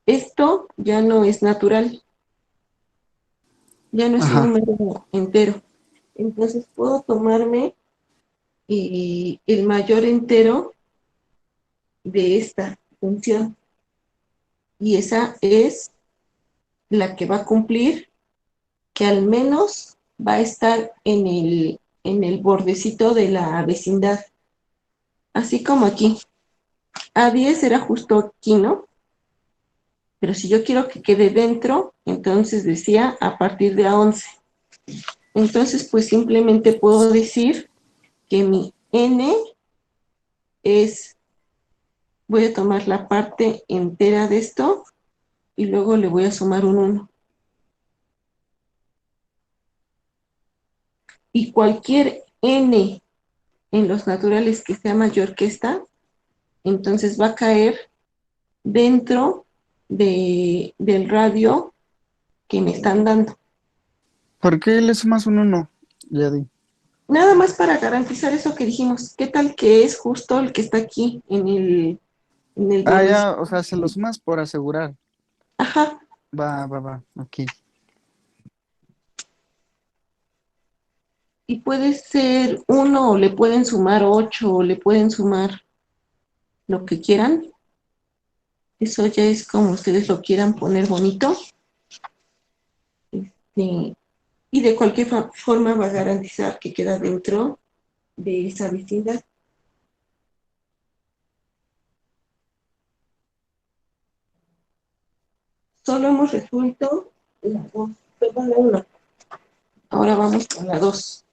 S1: Esto ya no es natural, ya no es un
S3: ajá.
S1: número entero. Entonces, puedo tomarme el mayor entero de esta función. Y esa es la que va a cumplir, que al menos va a estar en el bordecito de la vecindad. Así como aquí. A10 era justo aquí, ¿no? Pero si yo quiero que quede dentro, entonces decía a partir de A11. Entonces, pues simplemente puedo decir que mi n es, voy a tomar la parte entera de esto y luego le voy a sumar un 1. Y cualquier n en los naturales que sea mayor que esta, entonces va a caer dentro del radio que me están dando.
S3: ¿Por qué le sumas un 1? Ya di.
S1: Nada más para garantizar eso que dijimos. ¿Qué tal que es justo el que está aquí en el
S3: Ah,
S1: bordecito?
S3: ya, o sea, se lo sumas por asegurar.
S1: Ajá.
S3: Va, ok.
S1: Y puede ser 1 o le pueden sumar 8 o le pueden sumar lo que quieran. Eso ya es como ustedes lo quieran poner bonito. Este, y de cualquier forma va a garantizar que queda dentro de esa vecindad. Solo hemos resuelto la 2, perdón, la 1. Ahora vamos con la 2.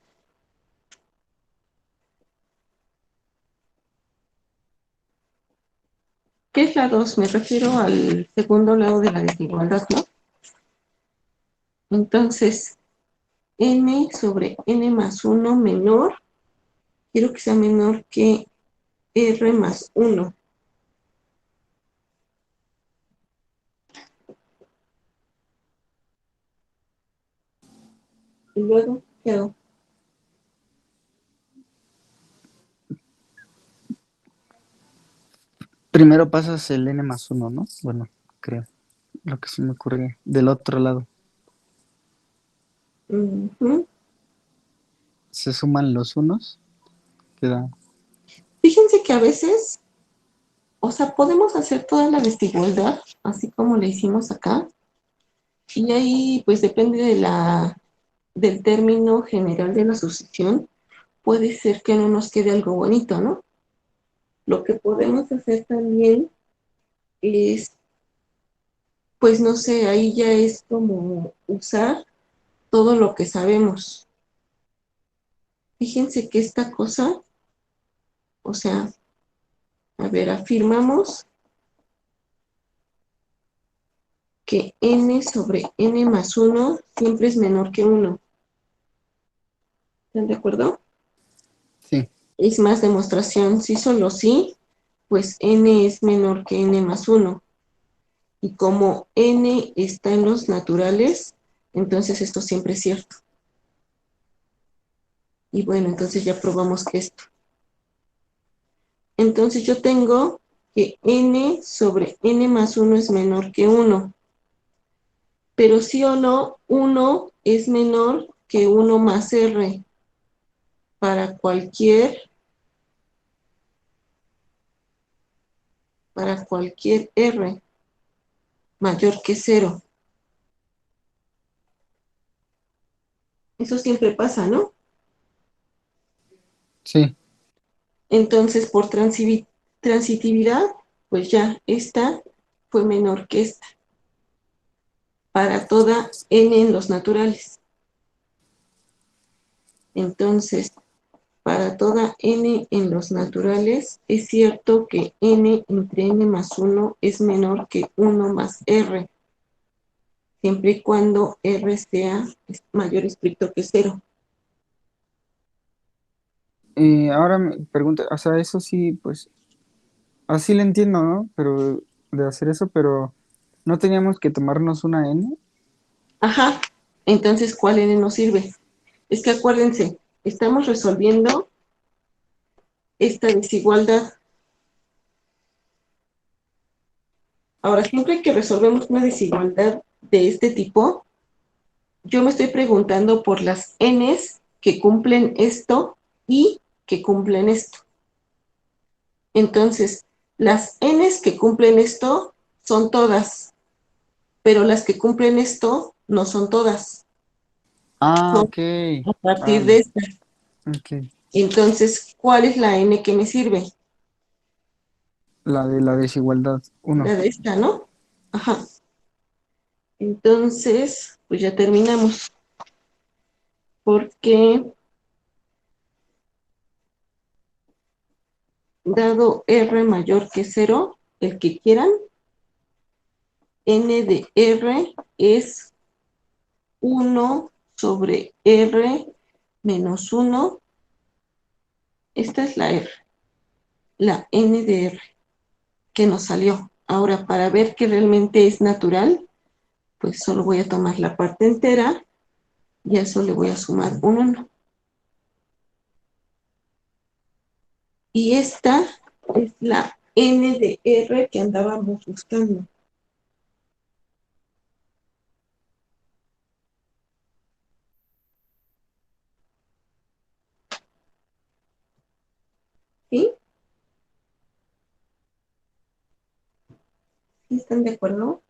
S1: ¿Qué es la 2? Me refiero al segundo lado de la desigualdad, ¿no? Entonces, n sobre n más 1 menor, quiero que sea menor que r más 1. Y luego, ¿qué hago?
S3: Primero pasas el n más 1, ¿no? Bueno, creo. Lo que se me ocurre del otro lado.
S1: Ujú.
S3: Se suman los unos, queda.
S1: Fíjense que a veces, o sea, podemos hacer toda la desigualdad, así como le hicimos acá, y ahí pues depende del término general de la sucesión, puede ser que no nos quede algo bonito, ¿no? Lo que podemos hacer también es, pues no sé, ahí ya es como usar todo lo que sabemos. Fíjense que esta cosa, o sea, a ver, afirmamos que n sobre n más 1 siempre es menor que 1. ¿Están de acuerdo?
S3: Sí,
S1: Es más demostración, sí, solo sí, pues n es menor que n más 1. Y como n está en los naturales, entonces esto siempre es cierto. Y bueno, entonces ya probamos que esto. Entonces yo tengo que n sobre n más 1 es menor que 1. Pero sí o no, 1 es menor que 1 más r para cualquier r mayor que 0. Eso siempre pasa, ¿no?
S3: sí.
S1: Entonces, por transitividad, pues ya esta fue menor que esta para toda n en los naturales. Entonces, para toda n en los naturales, es cierto que n entre n más 1 es menor que 1 más r, siempre y cuando r sea mayor o estricto que 0.
S3: Ahora me pregunta, o sea, eso sí, pues, así lo entiendo, ¿no? Pero de hacer eso, pero ¿No teníamos que tomarnos una N?
S1: Ajá, entonces, ¿cuál n nos sirve? Es que acuérdense, estamos resolviendo esta desigualdad. Ahora, siempre que resolvemos una desigualdad de este tipo, yo me estoy preguntando por las n's que cumplen esto y que cumplen esto. Entonces, las n's que cumplen esto son todas, pero las que cumplen esto no son todas.
S3: Ah,
S1: Son
S3: ok.
S1: a partir de
S3: Vale.
S1: esta.
S3: Ok.
S1: Entonces, ¿cuál es la n que me sirve?
S3: La de la desigualdad.
S1: La
S3: Uno.
S1: de esta, ¿no? Ajá. Entonces, pues ya terminamos. Porque dado r mayor que 0, el que quieran, n de r es 1 sobre r menos 1. Esta es la n de r que nos salió. Ahora, para ver que realmente es natural, pues solo voy a tomar la parte entera y a eso le voy a sumar un 1. Y esta es la n de r que andábamos buscando. ¿Sí? ¿Sí están de acuerdo?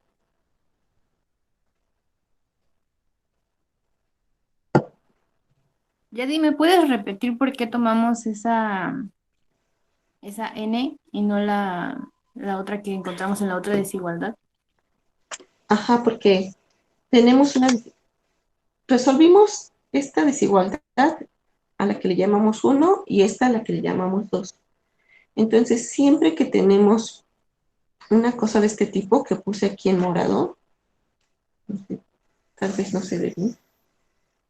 S2: Ya dime, ¿puedes repetir por qué tomamos esa N y no la otra que encontramos en la otra desigualdad?
S1: Ajá, porque tenemos resolvimos esta desigualdad a la que le llamamos 1 y esta a la que le llamamos 2. Entonces, siempre que tenemos una cosa de este tipo que puse aquí en morado, no sé, tal vez no se ve bien,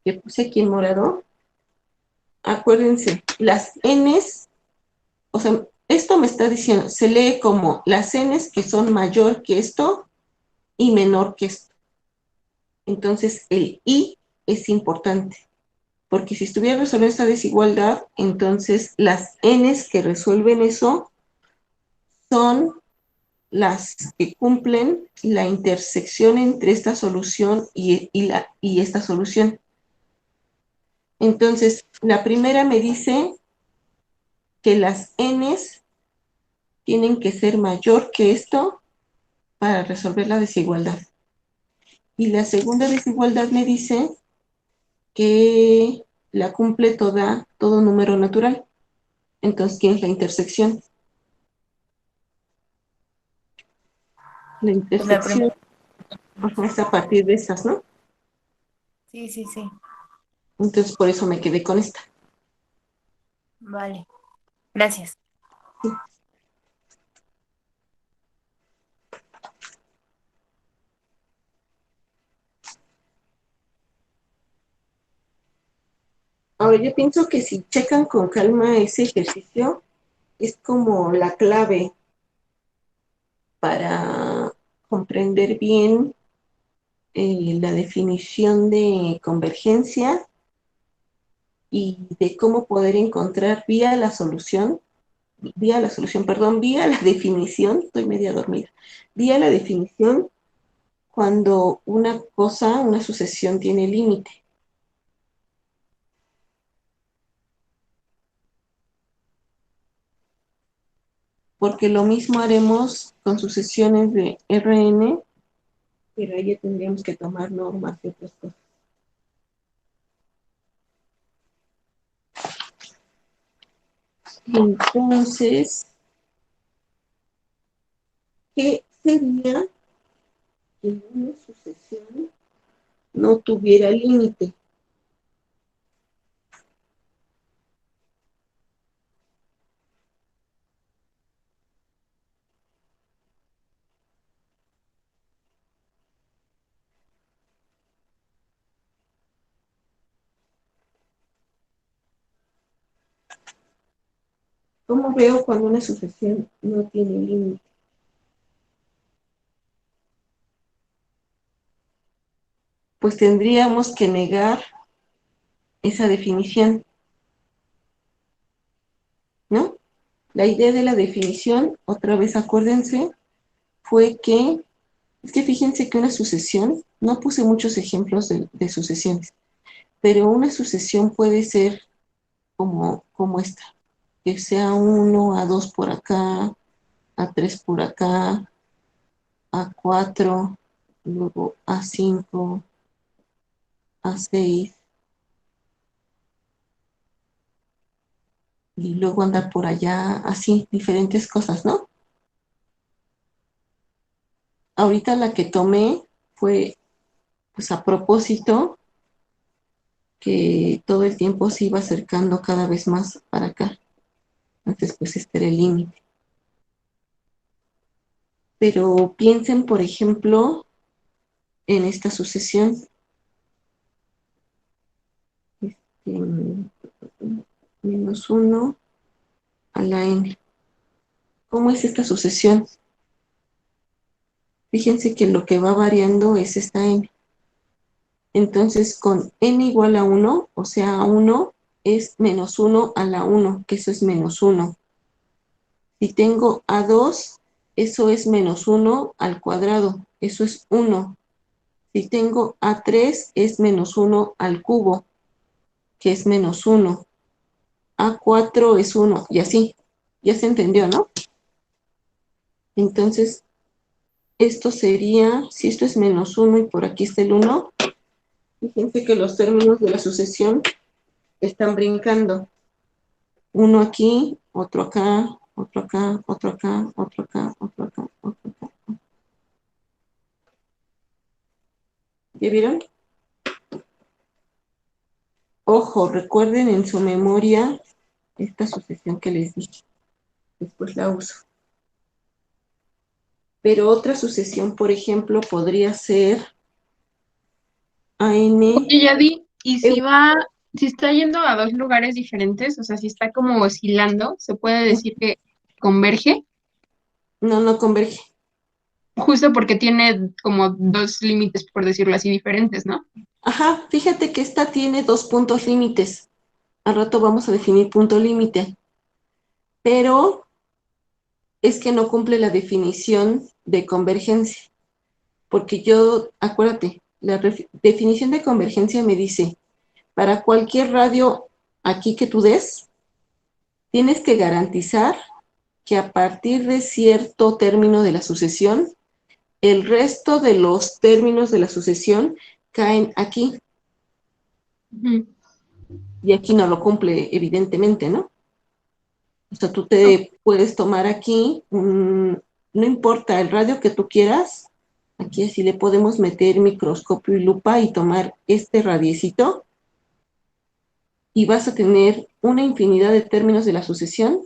S1: que puse aquí en morado, acuérdense, las n's, o sea, esto me está diciendo, se lee como las n's que son mayor que esto y menor que esto. Entonces, el y es importante. Porque si estuviera resolviendo esta desigualdad, entonces las n's que resuelven eso son las que cumplen la intersección entre esta solución y esta solución. Entonces, la primera me dice que las n's tienen que ser mayor que esto para resolver la desigualdad. Y la segunda desigualdad me dice que la cumple todo número natural. Entonces, ¿quién es la intersección? La
S2: Pues la
S1: intersección
S2: primera.
S1: es a partir de estas, ¿no?
S2: Sí, sí, sí.
S1: Entonces, por eso me quedé con esta.
S2: Vale. Gracias.
S1: Ahora, yo pienso que si checan con calma ese ejercicio, es como la clave para comprender bien la definición de convergencia y de cómo poder encontrar vía la definición, estoy media dormida, vía la definición cuando una sucesión tiene límite. Porque lo mismo haremos con sucesiones de Rn, pero ahí ya tendríamos que tomar normas y otras cosas. Entonces, ¿qué sería que una sucesión no tuviera límite? ¿Cómo veo cuando una sucesión no tiene límite? pues tendríamos que negar esa definición, ¿no? La idea de la definición, otra vez acuérdense, fue que, es que fíjense que una sucesión, no puse muchos ejemplos de sucesiones, pero una sucesión puede ser como esta, que sea 1 a 2 por acá, a 3 por acá, a 4, luego a 5, a 6, y luego andar por allá, así, diferentes cosas, ¿no? Ahorita la que tomé fue, pues a propósito, que todo el tiempo se iba acercando cada vez más para acá. Entonces, pues este era el límite. Pero piensen, por ejemplo, en esta sucesión. Menos 1 a la n. ¿Cómo es esta sucesión? Fíjense que lo que va variando es esta n. Entonces, con n igual a 1, o sea, a 1 es menos 1 a la 1, que eso es menos 1. Si tengo a 2, eso es menos 1 al cuadrado, eso es 1. Si tengo a 3, es menos 1 al cubo, que es menos 1. A 4 es 1, y así. Ya se entendió, ¿no? Entonces, esto sería, si esto es menos 1 y por aquí está el 1, fíjense que los términos de la sucesión están brincando. Uno aquí, otro acá, otro acá, otro acá, otro acá, otro acá, otro acá. ¿Ya vieron? Ojo, recuerden en su memoria esta sucesión que les dije. Después la uso. Pero otra sucesión, por ejemplo, podría ser AN.
S4: Oye, Yadi, y si está yendo a dos lugares diferentes, o sea, si está como oscilando, se puede decir que converge,
S1: No, no converge.
S4: justo porque tiene como dos límites, por decirlo así, diferentes, ¿no?
S1: Ajá, fíjate que esta tiene 2 puntos límites. Al rato vamos a definir punto límite. Pero es que no cumple la definición de convergencia. Porque yo, acuérdate, la definición de convergencia me dice, para cualquier radio aquí que tú des, tienes que garantizar que a partir de cierto término de la sucesión, el resto de los términos de la sucesión caen aquí.
S4: Ujú.
S1: Y aquí no lo cumple, evidentemente, ¿no? O sea, tú te puedes tomar aquí, no importa el radio que tú quieras, aquí así le podemos meter microscopio y lupa y tomar este radiecito y vas a tener una infinidad de términos de la sucesión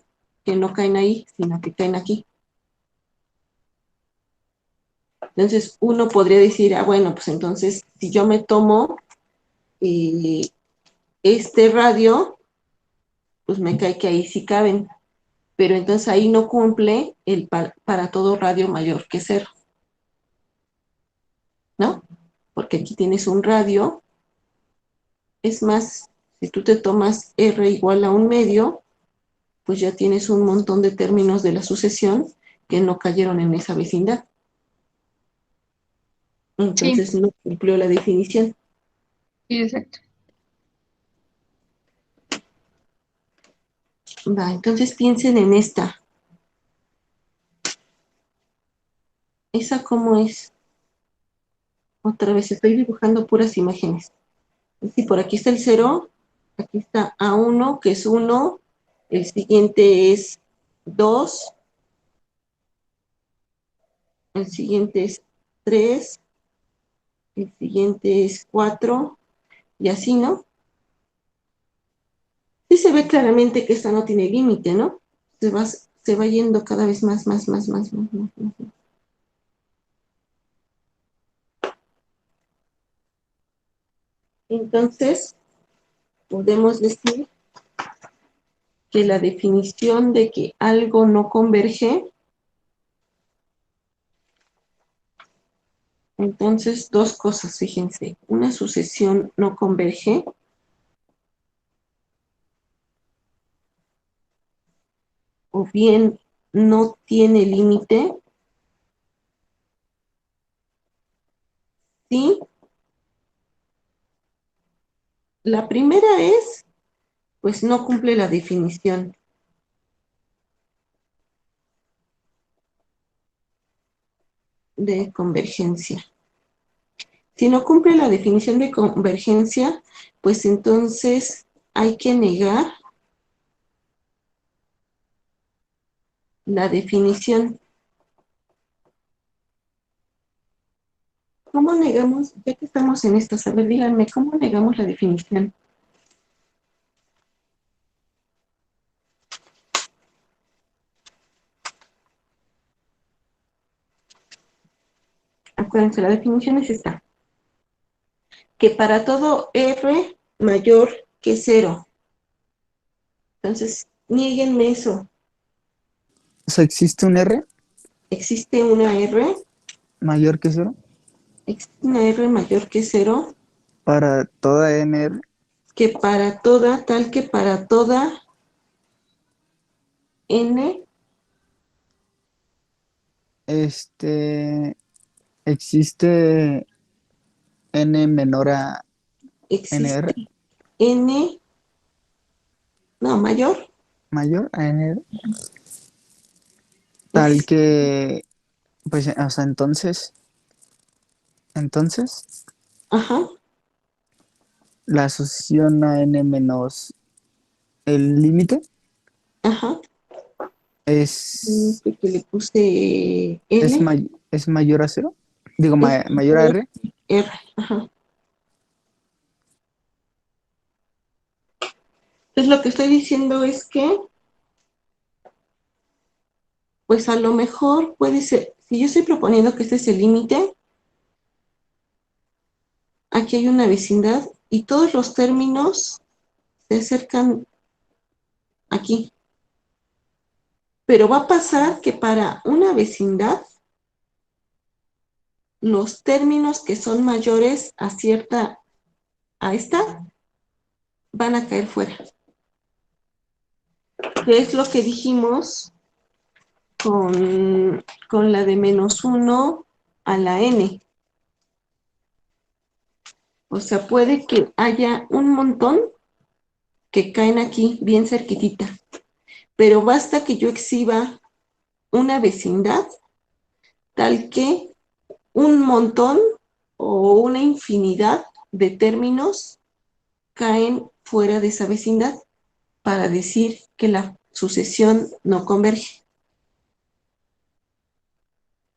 S1: que no caen ahí, sino que caen aquí. Entonces, uno podría decir, ah, bueno, pues entonces, si yo me tomo eh, este radio, pues me cae que ahí sí caben, pero entonces ahí no cumple el para todo radio mayor que 0, ¿no? Porque aquí tienes un radio, es más, si tú te tomas R igual a 1/2, pues ya tienes un montón de términos de la sucesión que no cayeron en esa vecindad.
S4: Sí,
S1: Entonces no cumplió la definición.
S4: sí, exacto.
S1: Va, entonces piensen en esta. ¿Esa cómo es? Otra vez estoy dibujando puras imágenes. Si por aquí está el 0, aquí está A1, que es 1, el siguiente es 2, el siguiente es 3, el siguiente es 4, y así, ¿no? Sí se ve claramente que esta no tiene límite, ¿no? Se va yendo cada vez más, más, más, más, más, más, más. Entonces, podemos decir que la definición de que algo no converge Entonces, dos cosas, fíjense. Una sucesión no converge o bien no tiene límite si la primera es, pues no cumple la definición de convergencia. Si no cumple la definición de convergencia, pues entonces hay que negar la definición. ¿Cómo negamos? Ya que estamos en esto, a ver, díganme, ¿cómo negamos la definición? Acuérdense, la definición es esta. Que para todo R mayor que 0. Entonces, nieguenme eso.
S3: O sea, ¿existe un R
S1: Existe una R,
S3: mayor que cero
S1: existe una R mayor que 0,
S3: para toda NR?
S1: que para toda, tal que para toda N
S3: Existe N menor a NR,
S1: existe N, no, mayor,
S3: mayor a NR, tal
S1: existe,
S3: que, pues, o sea, entonces,
S1: ajá,
S3: la asociación a N menos el límite
S1: ajá,
S3: es,
S1: que le puse L,
S3: es mayor a cero, digo,
S1: es
S3: mayor a R.
S1: R, ajá. Entonces lo que estoy diciendo es que, pues a lo mejor puede ser, si yo estoy proponiendo que este es el límite, aquí hay una vecindad y todos los términos se acercan aquí. Pero va a pasar que para una vecindad, los términos que son mayores a esta, van a caer fuera. Que es lo que dijimos con la de -1 a la n. O sea, puede que haya un montón que caen aquí bien cerquitita, pero basta que yo exhiba una vecindad tal que un montón o una infinidad de términos caen fuera de esa vecindad para decir que la sucesión no converge.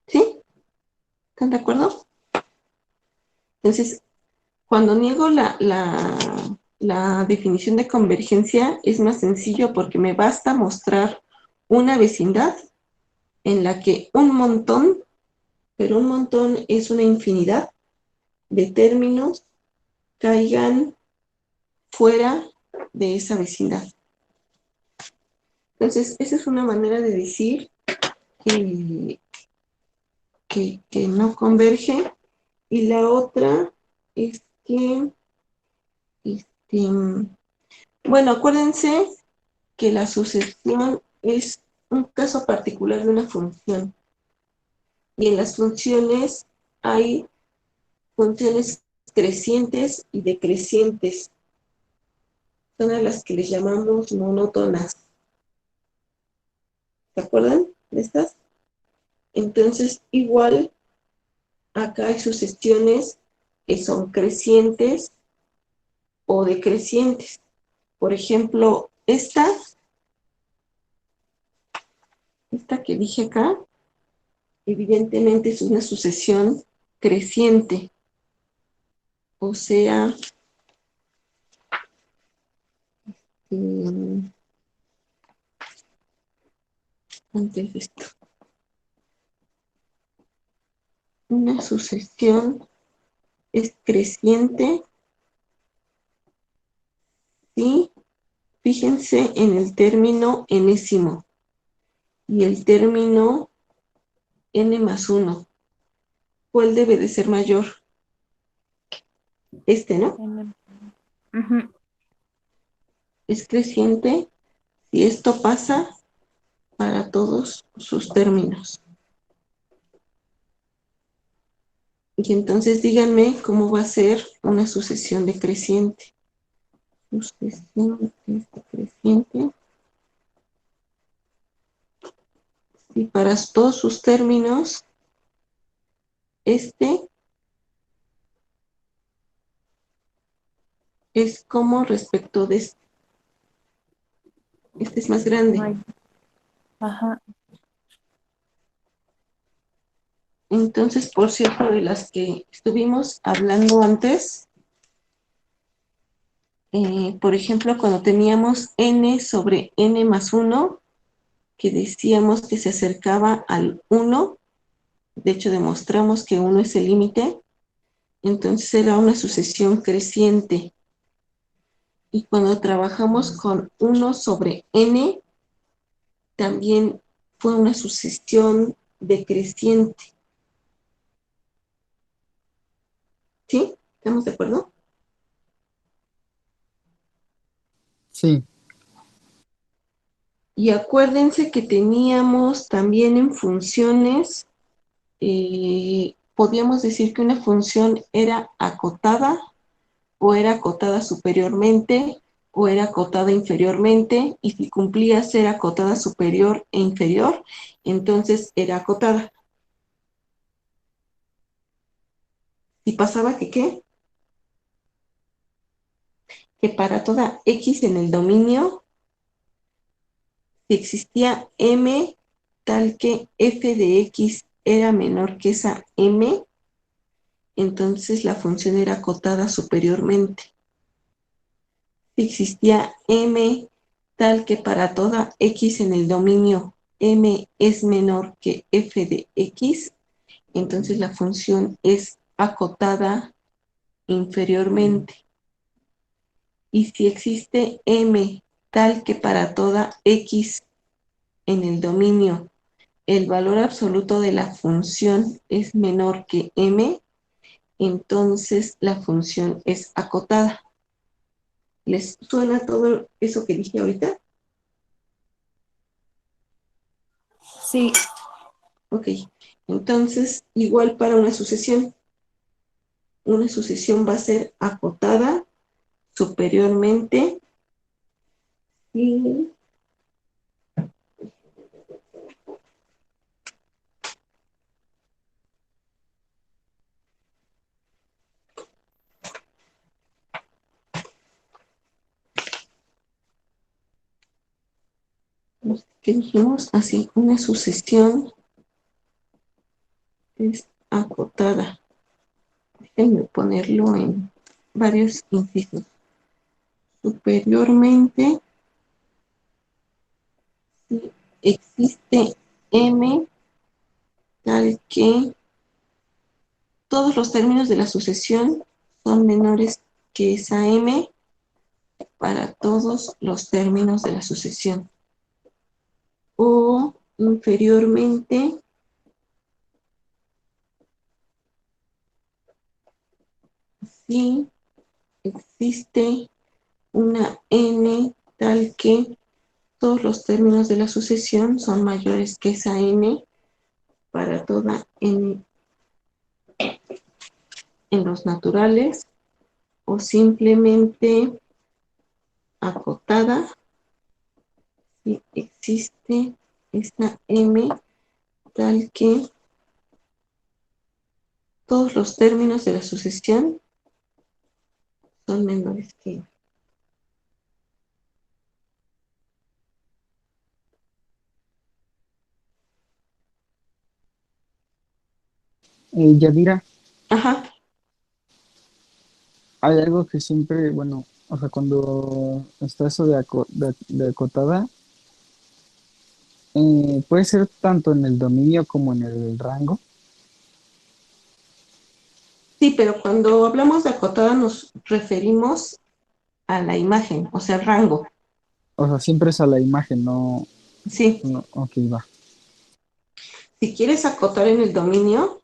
S1: ¿Sí? ¿Están de acuerdo? Entonces, cuando niego la definición de convergencia, es más sencillo porque me basta mostrar una vecindad en la que un montón, pero un montón es una infinidad de términos, caigan fuera de esa vecindad. Entonces, esa es una manera de decir que, que no converge. Y la otra es que, este, bueno, acuérdense que la sucesión es un caso particular de una función. Y en las funciones hay funciones crecientes y decrecientes. Son a las que les llamamos monótonas. ¿Se acuerdan de estas? Entonces, igual, acá hay sucesiones que son crecientes o decrecientes. Por ejemplo, esta que dije acá, evidentemente es una sucesión creciente. O sea, mm, antes de esto, una sucesión es creciente y fíjense en el término enésimo y el término n más 1. ¿cuál debe de ser mayor? Este, ¿no?
S2: Ujú.
S1: Es creciente si esto pasa para todos sus términos. Y entonces díganme cómo va a ser una sucesión decreciente. Sucesión decreciente. Si para todos sus términos, este es como respecto de este. Este es más grande.
S2: Ay, ajá.
S1: Entonces, por cierto, de las que estuvimos hablando antes, por ejemplo, cuando teníamos n sobre n más 1, que decíamos que se acercaba al 1, de hecho demostramos que 1 es el límite, entonces era una sucesión creciente. Y cuando trabajamos con 1 sobre n, también fue una sucesión decreciente. ¿Sí? ¿Estamos de acuerdo?
S3: Sí,
S1: Y acuérdense que teníamos también en funciones, podíamos decir que una función era acotada o era acotada superiormente o era acotada inferiormente, y si cumplía ser acotada superior e inferior, entonces era acotada. Si pasaba que ¿qué? Que para toda x en el dominio, si existía m tal que f de x era menor que esa m, entonces la función era acotada superiormente. Si existía m tal que para toda x en el dominio m es menor que f de x, entonces la función es acotada inferiormente. Y si existe m tal que para toda x en el dominio el valor absoluto de la función es menor que m, entonces la función es acotada. ¿Les suena todo eso que dije ahorita?
S2: Sí,
S1: Ok, entonces igual para una sucesión va a ser acotada superiormente y ¿qué dijimos? Así, una sucesión es acotada. Déjenme ponerlo en varios incisos. Superiormente, si existe m tal que todos los términos de la sucesión son menores que esa m para todos los términos de la sucesión. O inferiormente, si existe una n tal que todos los términos de la sucesión son mayores que esa n para toda n en los naturales, o simplemente acotada si existe esta m tal que todos los términos de la sucesión son menores que m.
S3: Yadira,
S1: Ajá,
S3: hay algo que siempre, bueno, o sea, cuando está eso de acotada, puede ser tanto en el dominio como en el rango.
S1: sí, pero cuando hablamos de acotada nos referimos a la imagen, o sea, rango.
S3: O sea, siempre es a la imagen, no,
S1: Sí,
S3: no, ok, va.
S1: si quieres acotar en el dominio,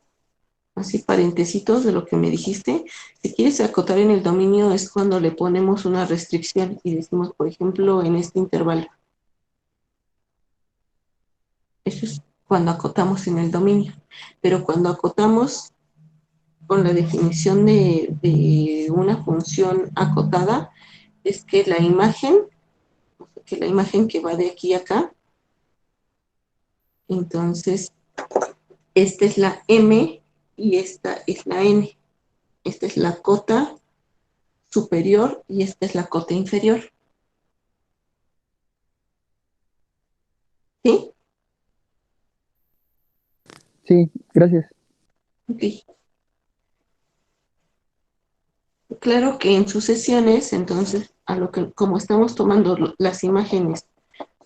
S1: así parentecitos de lo que me dijiste. Si quieres acotar en el dominio es cuando le ponemos una restricción y decimos, por ejemplo, en este intervalo. Eso es cuando acotamos en el dominio. Pero cuando acotamos con la definición de una función acotada, es que la imagen que va de aquí a acá, entonces esta es la M y esta es la N. Esta es la cota superior y esta es la cota inferior. ¿Sí?
S3: Sí, gracias.
S1: Ok. Claro que en sucesiones, entonces, como estamos tomando las imágenes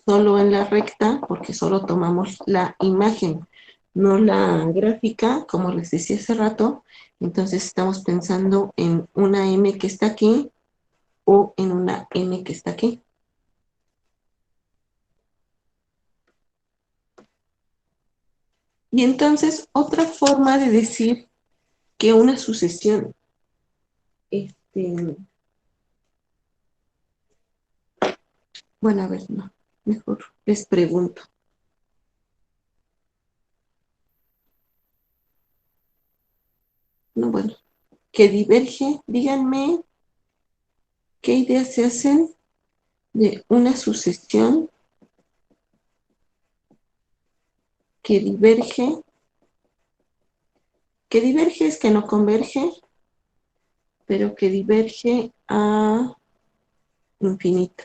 S1: solo en la recta, porque solo tomamos la imagen, no la gráfica, como les decía hace rato, entonces estamos pensando en una M que está aquí o en una N que está aquí. Y entonces, otra forma de decir que una sucesión, bueno, a ver, no, mejor les pregunto. No, bueno, que diverge, díganme qué ideas se hacen de una sucesión que diverge es que no converge, pero que diverge a infinito.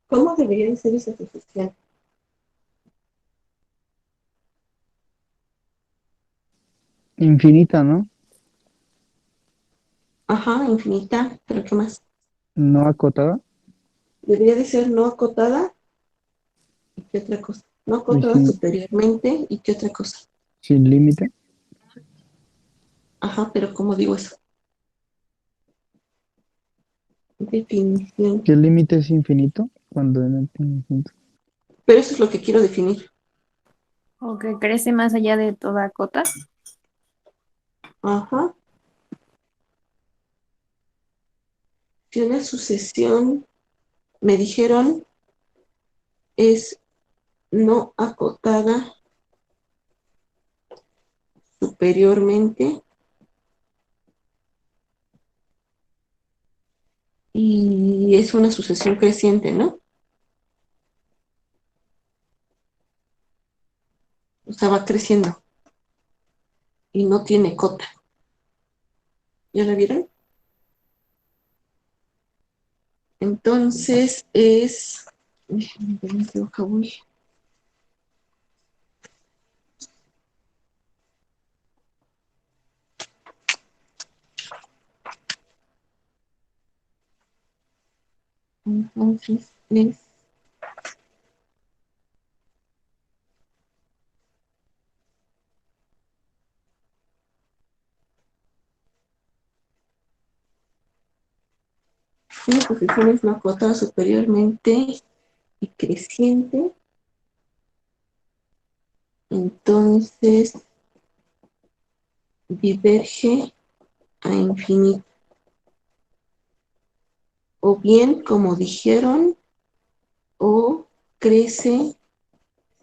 S1: ¿Cómo debería de ser esa sucesión?
S3: Infinita, ¿no?
S1: Ajá, infinita, pero ¿qué más?
S3: No acotada
S1: Debería de ser no acotada, ¿y qué otra cosa? No
S3: y
S1: acotada superiormente, ¿y qué otra cosa?
S3: sin límite.
S1: Ajá, pero ¿cómo digo eso? Definición.
S3: ¿Qué límite es infinito? Cuando no tiene infinito.
S1: Pero eso es lo que quiero definir.
S2: O que crece más allá de toda cota.
S1: Ajá. Si una sucesión, me dijeron, es no acotada superiormente y es una sucesión creciente, ¿no? O sea, va creciendo y no tiene cota. ¿Ya la vieron? Entonces es... Déjenme ver en qué hoja voy. Entonces es... Una sucesión es no acotada superiormente y creciente. Entonces diverge a infinito. O bien, como dijeron, o crece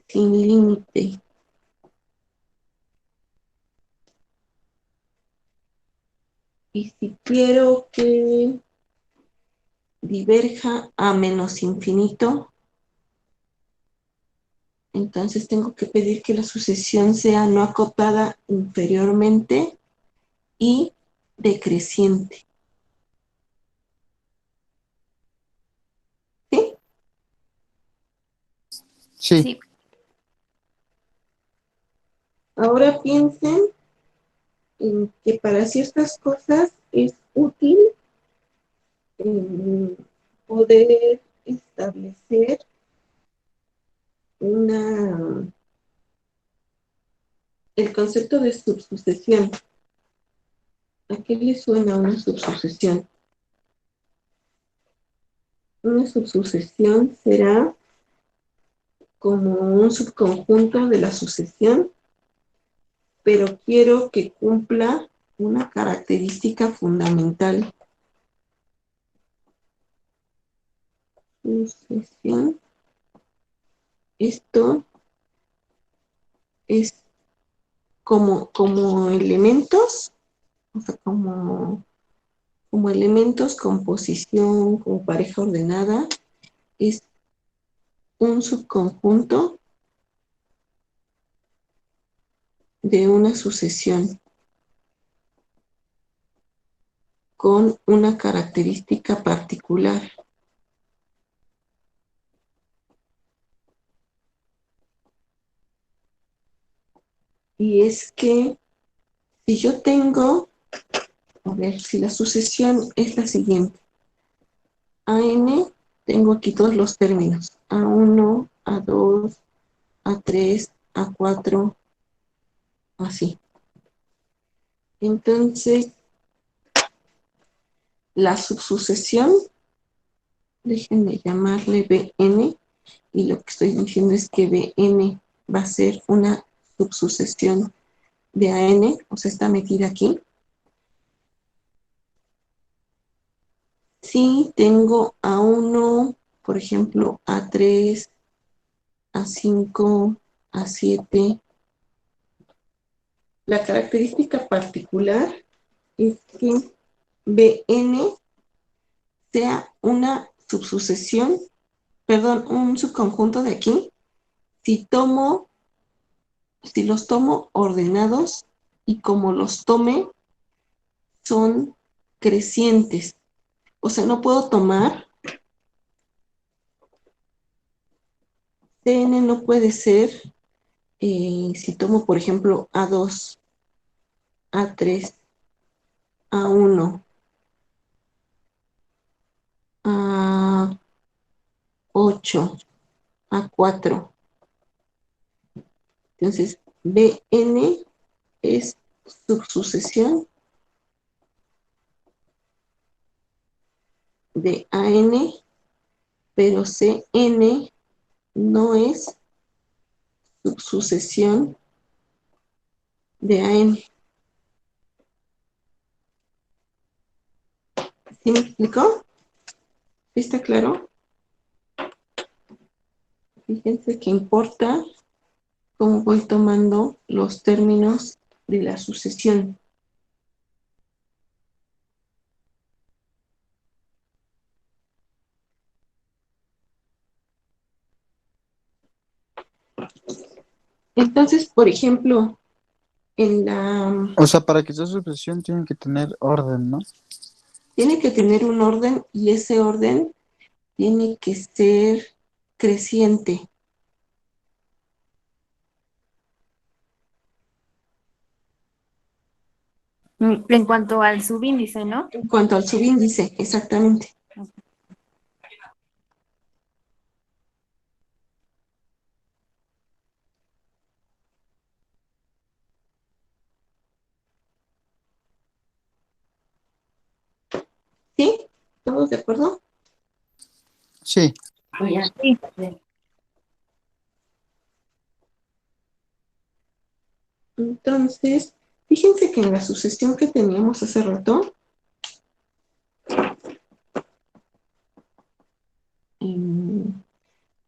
S1: sin límite. Y si quiero que diverja a menos infinito, entonces tengo que pedir que la sucesión sea no acotada inferiormente y decreciente. ¿Sí?
S3: Sí,
S2: Sí.
S1: Ahora piensen en que para ciertas cosas es útil poder establecer el concepto de subsucesión. ¿A qué le suena una subsucesión? Una subsucesión será como un subconjunto de la sucesión, pero quiero que cumpla una característica fundamental. Sucesión. Esto es como elementos, o sea, como elementos, composición, como pareja ordenada, es un subconjunto de una sucesión con una característica particular. Y es que si yo tengo, a ver, si la sucesión es la siguiente, AN, tengo aquí todos los términos, A1, A2, A3, A4, así. Entonces, la subsucesión, déjenme llamarle Bn, y lo que estoy diciendo es que Bn va a ser una subsucesión de AN, o sea, está metida aquí. Si tengo A1, por ejemplo, A3, A5, A7, la característica particular es que Bn sea una subsucesión, perdón, un subconjunto de aquí, si los tomo ordenados y como los tome son crecientes. O sea, no puedo tomar, Cn no puede ser, si tomo, por ejemplo, A2, A3, A1, A8, A4. Entonces, Bn es subsucesión de AN, pero Cn no es subsucesión de AN. ¿Sí me explicó? ¿Sí está claro? Fíjense que importa cómo voy tomando los términos de la sucesión. Entonces, por ejemplo,
S3: O sea, para que sea sucesión tienen que tener orden, ¿no?
S1: tiene que tener un orden y ese orden tiene que ser creciente.
S2: En cuanto al subíndice, ¿no?
S1: En cuanto al subíndice, exactamente. ¿Sí? ¿Todos de acuerdo?
S3: Sí.
S2: Sí.
S1: Entonces, fíjense que en la sucesión que teníamos hace rato,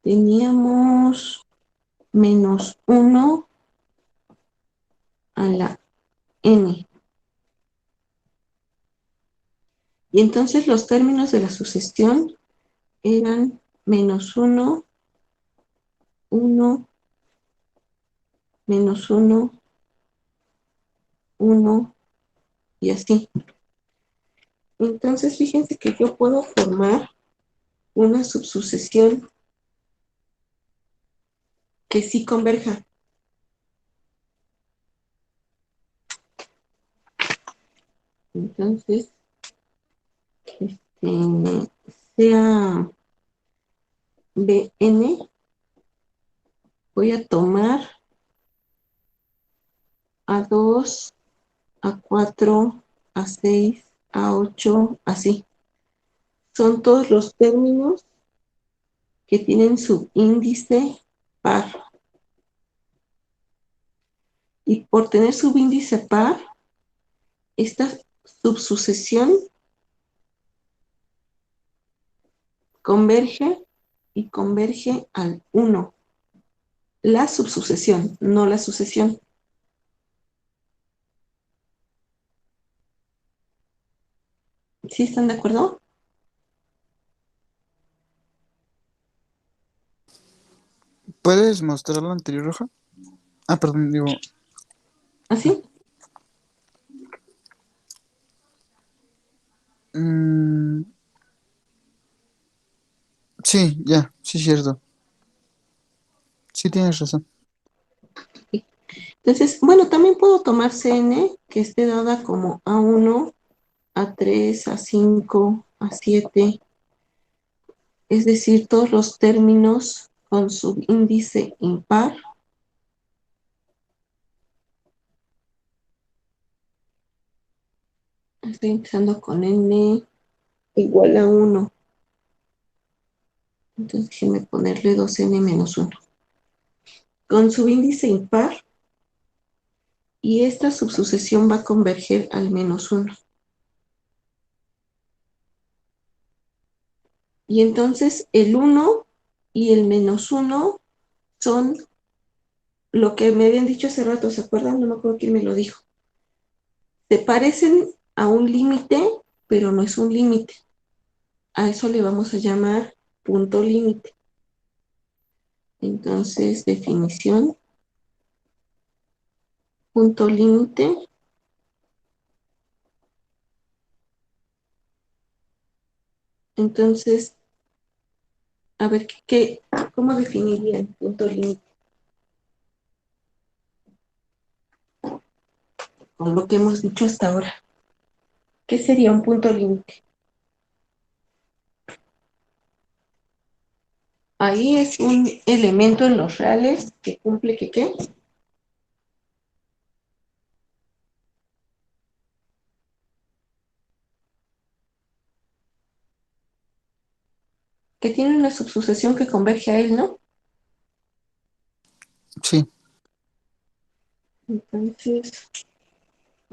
S1: teníamos -1 a la n. Y entonces los términos de la sucesión eran -1, 1, -1, 1 y así. Entonces, fíjense que yo puedo formar una subsucesión que sí converja. Entonces, sea Bn, voy a tomar A2, A4, A6, A8, así. Son todos los términos que tienen subíndice par. Y por tener subíndice par, esta subsucesión converge y converge al 1. La subsucesión, no la sucesión. ¿Sí están de acuerdo?
S3: ¿Puedes mostrar la anterior hoja? Ah, perdón, digo,
S1: ¿Así?
S3: mm, sí, ya, sí, cierto. Sí, tienes razón.
S1: Entonces, bueno, también puedo tomar Cn que esté dada como A1, A3, A5, A7, es decir, todos los términos con subíndice impar. Estoy empezando con n igual a 1. Entonces, déjenme ponerle 2n menos 1. Con subíndice impar, y esta subsucesión va a converger al menos 1. Y entonces el 1 y el menos 1 son lo que me habían dicho hace rato, ¿se acuerdan? No me acuerdo quién me lo dijo. Se parecen a un límite, pero no es un límite. A eso le vamos a llamar punto límite. Entonces, definición, punto límite. Entonces, a ver, ¿cómo definiría el punto límite? Con lo que hemos dicho hasta ahora. ¿Qué sería un punto límite? Ahí es un elemento en los reales que cumple que ¿qué? Que tiene una subsucesión que converge a él, ¿no?
S3: Sí,
S1: Entonces,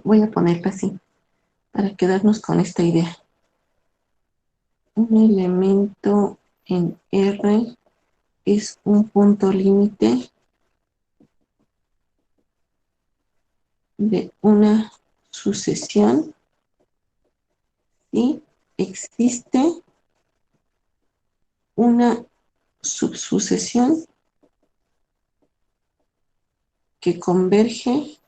S1: voy a ponerla así, para quedarnos con esta idea. Un elemento en R es un punto límite de una sucesión y existe una subsucesión que converge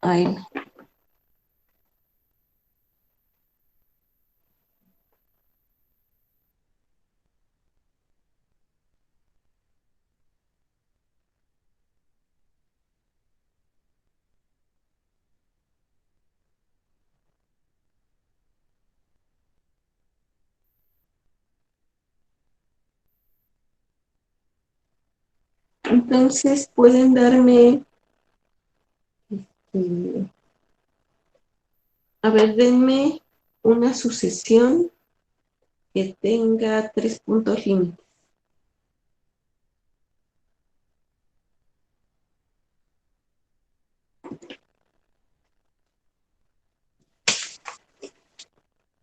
S1: a él. Entonces, pueden darme, eh, a ver, denme una sucesión que tenga 3 puntos límites.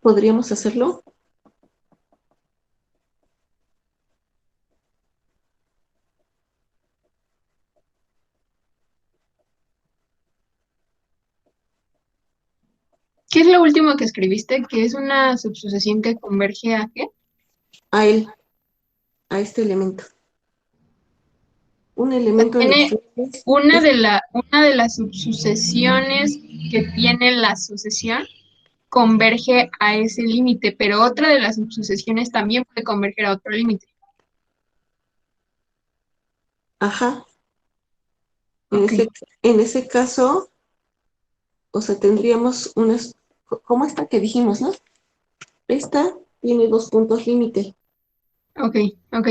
S1: ¿Podríamos hacerlo?
S4: ¿Qué es lo último que escribiste? ¿Que es una subsucesión que converge a qué?
S1: A él, a este elemento. Un elemento en los
S4: Tiene
S1: reales
S4: una
S1: es,
S4: una de las subsucesiones que tiene la sucesión converge a ese límite, pero otra de las subsucesiones también puede converger a otro límite.
S1: ajá, en
S4: Ok,
S1: ese caso, o sea, tendríamos unas, como esta que dijimos, ¿no? Esta tiene 2 puntos límite.
S4: ok, ok.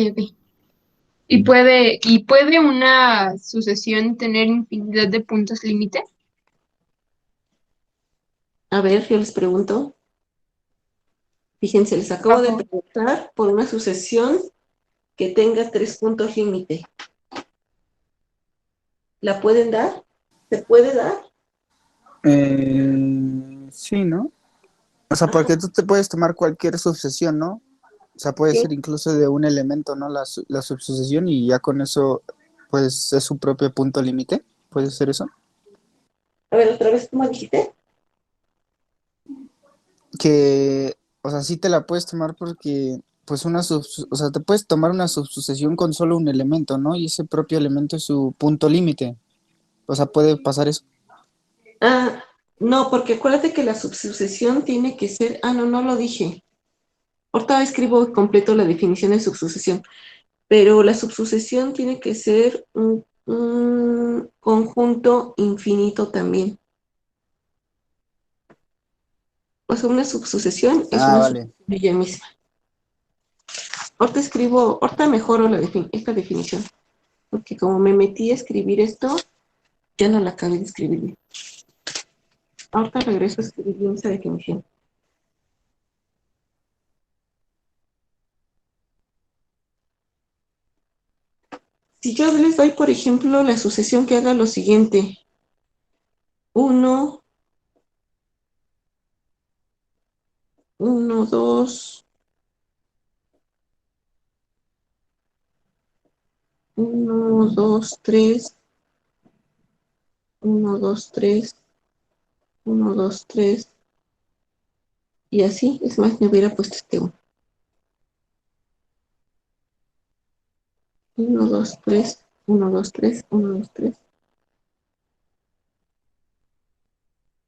S4: Y puede una sucesión tener infinidad de puntos límite?
S1: A ver, yo les pregunto. Fíjense, les acabo de
S4: Bajo.
S1: preguntar por una sucesión que tenga 3 puntos límite. ¿La pueden dar? ¿Se puede dar?
S3: Sí, ¿no? O sea,
S1: Ajá,
S3: porque tú te puedes tomar cualquier subsesión, ¿no? O sea, puede
S1: sí.
S3: ser incluso de un elemento, ¿no? La subsucesión y ya con eso, pues es su propio punto límite. ¿Puede ser eso?
S1: A ver, otra vez, ¿cómo dijiste?
S3: Que, o sea, sí te la puedes tomar porque, pues o sea, te puedes tomar una subsucesión con solo un elemento, ¿no? Y ese propio elemento es su punto límite. O sea, puede pasar eso.
S1: Ah, no, porque acuérdate que la subsucesión tiene que ser, no, no lo dije. Ahorita escribo completo la definición de subsucesión, pero la subsucesión tiene que ser un conjunto infinito también. O sea, una subsucesión es
S3: Ah,
S1: una
S3: vale.
S1: subsucesión de ella misma. Ahorita mejoro esta definición, porque como me metí a escribir esto, ya no la acabé de escribir bien. Ahorita regreso a escribir bien esa definición. Si yo les doy, por ejemplo, la sucesión que haga lo siguiente: 1, 1, 2, 1, 2, 3, 1, 2, 3, 1, 2, 3, y así, es más, me hubiera puesto este 1. 1, 2, 3, 1, 2, 3, 1, 2, 3.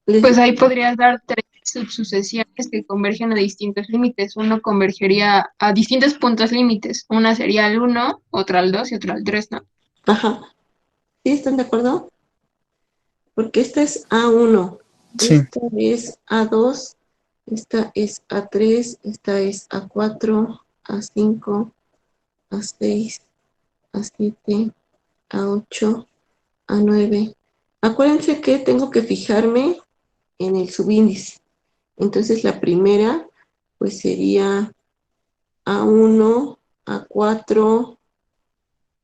S1: Les
S4: Pues
S1: digo,
S4: ahí podrías dar tres subsucesiones que convergen a distintos límites. Uno convergería a distintos puntos límites. Una sería al uno, otra al 2 y otra al 3, ¿no?
S1: ajá, ¿sí están de acuerdo? Porque esta es A1,
S3: Sí.
S1: esta es A2, esta es A3, esta es A4, A5, A6, A7, A8, A9. Acuérdense que tengo que fijarme en el subíndice. Entonces la primera pues sería A1, A4,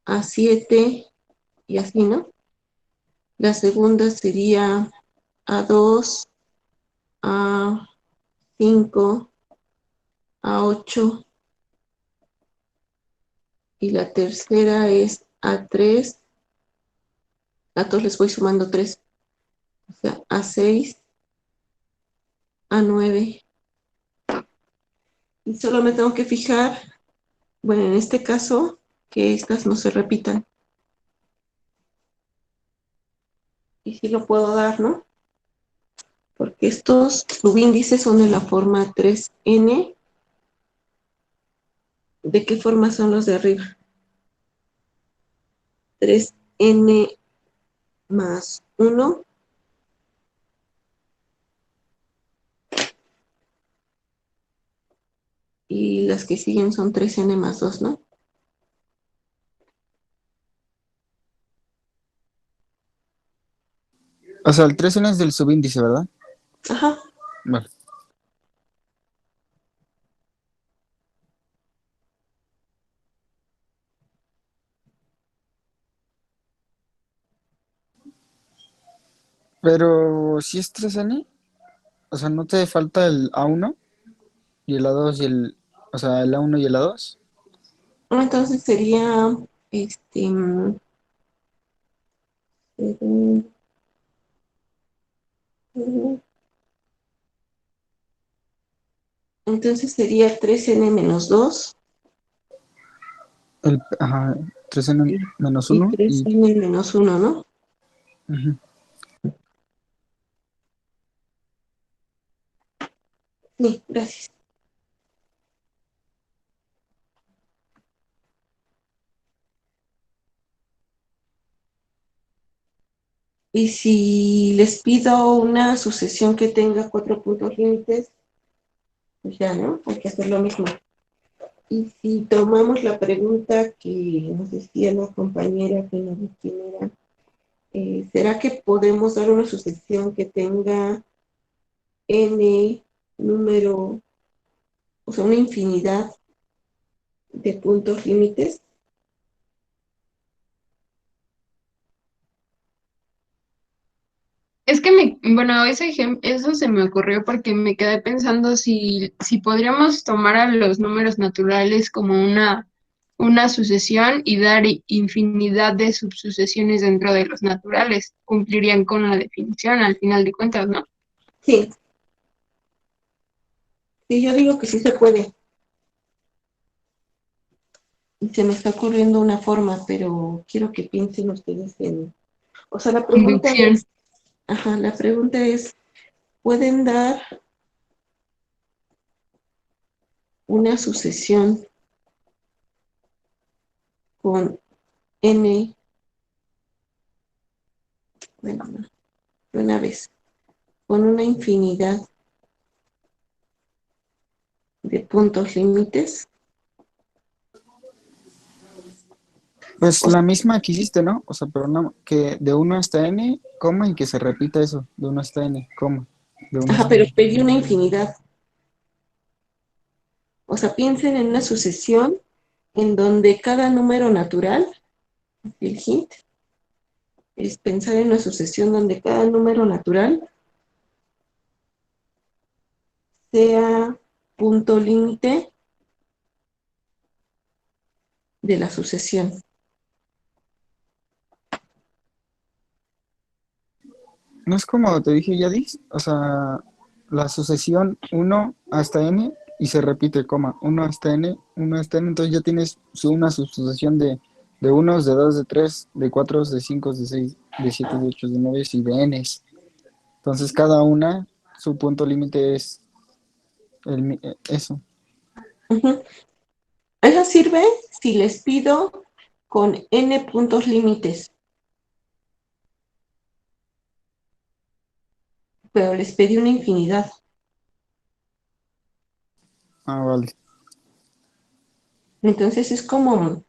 S1: A7 y así, ¿no? La segunda sería A2, A5, A8 y la tercera es A3. A todos les voy sumando 3, o sea, A6, A9. Y solo me tengo que fijar, bueno, en este caso, que estas no se repitan. Y sí lo puedo dar, ¿no? Porque estos subíndices son de la forma 3n. ¿De qué forma son los de arriba? 3n más 1. Y las que siguen son 3n más 2, ¿no?
S3: O sea, el 3N es del subíndice, ¿verdad?
S1: Ajá.
S3: Vale. Pero si es 3N, o sea, ¿no te falta el A1 y el A2 y el, o sea, el A1 y el A2?
S1: Entonces sería, entonces sería 3n menos 2
S3: Ajá, 3N
S1: y,
S3: menos
S1: y
S3: 1 y...
S1: 3n menos 1, ¿no?
S3: Ujú.
S1: Sí, gracias. Y si les pido una sucesión que tenga 4 puntos límites, pues ya, ¿no? Hay que hacer lo mismo. Y si tomamos la pregunta que nos decía la compañera, que no vi quién era, ¿será que podemos dar una sucesión que tenga n número, o sea, una infinidad de puntos límites.
S4: Es que bueno, eso se me ocurrió porque me quedé pensando si podríamos tomar a los números naturales como una sucesión y dar infinidad de subsucesiones dentro de los naturales. Cumplirían con la definición al final de cuentas, ¿no?
S1: Sí, sí, yo digo que sí se puede. Y se me está ocurriendo una forma, pero quiero que piensen ustedes en... O sea, la pregunta
S4: Inducción.
S1: es, ajá, la pregunta es, ¿pueden dar una sucesión con n, bueno, no, de una vez, con una infinidad de puntos límites?
S3: Pues
S1: O
S3: la misma que hiciste, ¿no? O sea, pero no, que de uno hasta n, coma, y que se repita eso, de uno hasta n, coma, de uno
S1: ajá,
S3: hasta
S1: pero
S3: n.
S1: pedí una infinidad. O sea, piensen en una sucesión en donde cada número natural, el hint, es pensar en una sucesión donde cada número natural sea punto límite de la sucesión.
S3: No es como te dije, Yadis, o sea, la sucesión uno hasta n y se repite, coma, uno hasta n, uno hasta n, entonces ya tienes una sucesión de unos, de dos, de tres, de cuatro, de cinco, de seis, de siete, de ocho, de nueve y de n's. Entonces cada una, su punto límite es eso.
S1: Ujú. Eso sirve si les pido con n puntos límites, pero les pedí una infinidad.
S3: Ah, vale.
S1: Entonces es como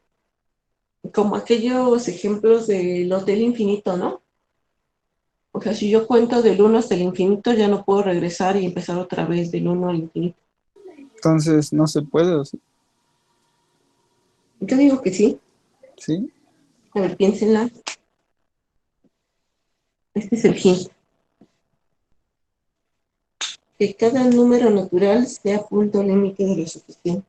S1: aquellos ejemplos del Hotel Infinito, ¿no? O sea, si yo cuento del 1 hasta el infinito, ya no puedo regresar y empezar otra vez del 1 al infinito.
S3: Entonces no se puede, ¿o sí?
S1: Yo digo que sí.
S3: ¿Sí?
S1: A ver, piénsenla. Este es el hint. Que cada número natural sea punto límite de la sucesión.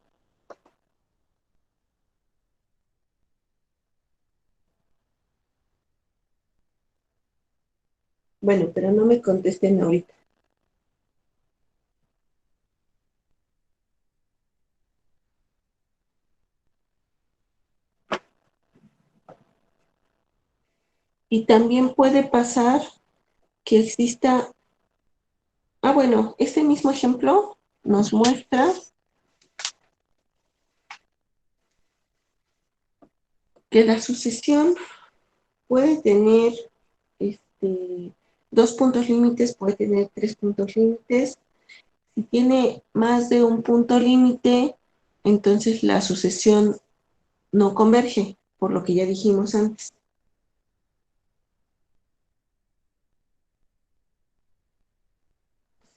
S1: Bueno, pero no me contesten ahorita. Y también puede pasar que exista... Ah, bueno, este mismo ejemplo nos muestra que la sucesión puede tener dos puntos límites, puede tener tres puntos límites. Si tiene más de un punto límite, entonces la sucesión no converge, por lo que ya dijimos antes.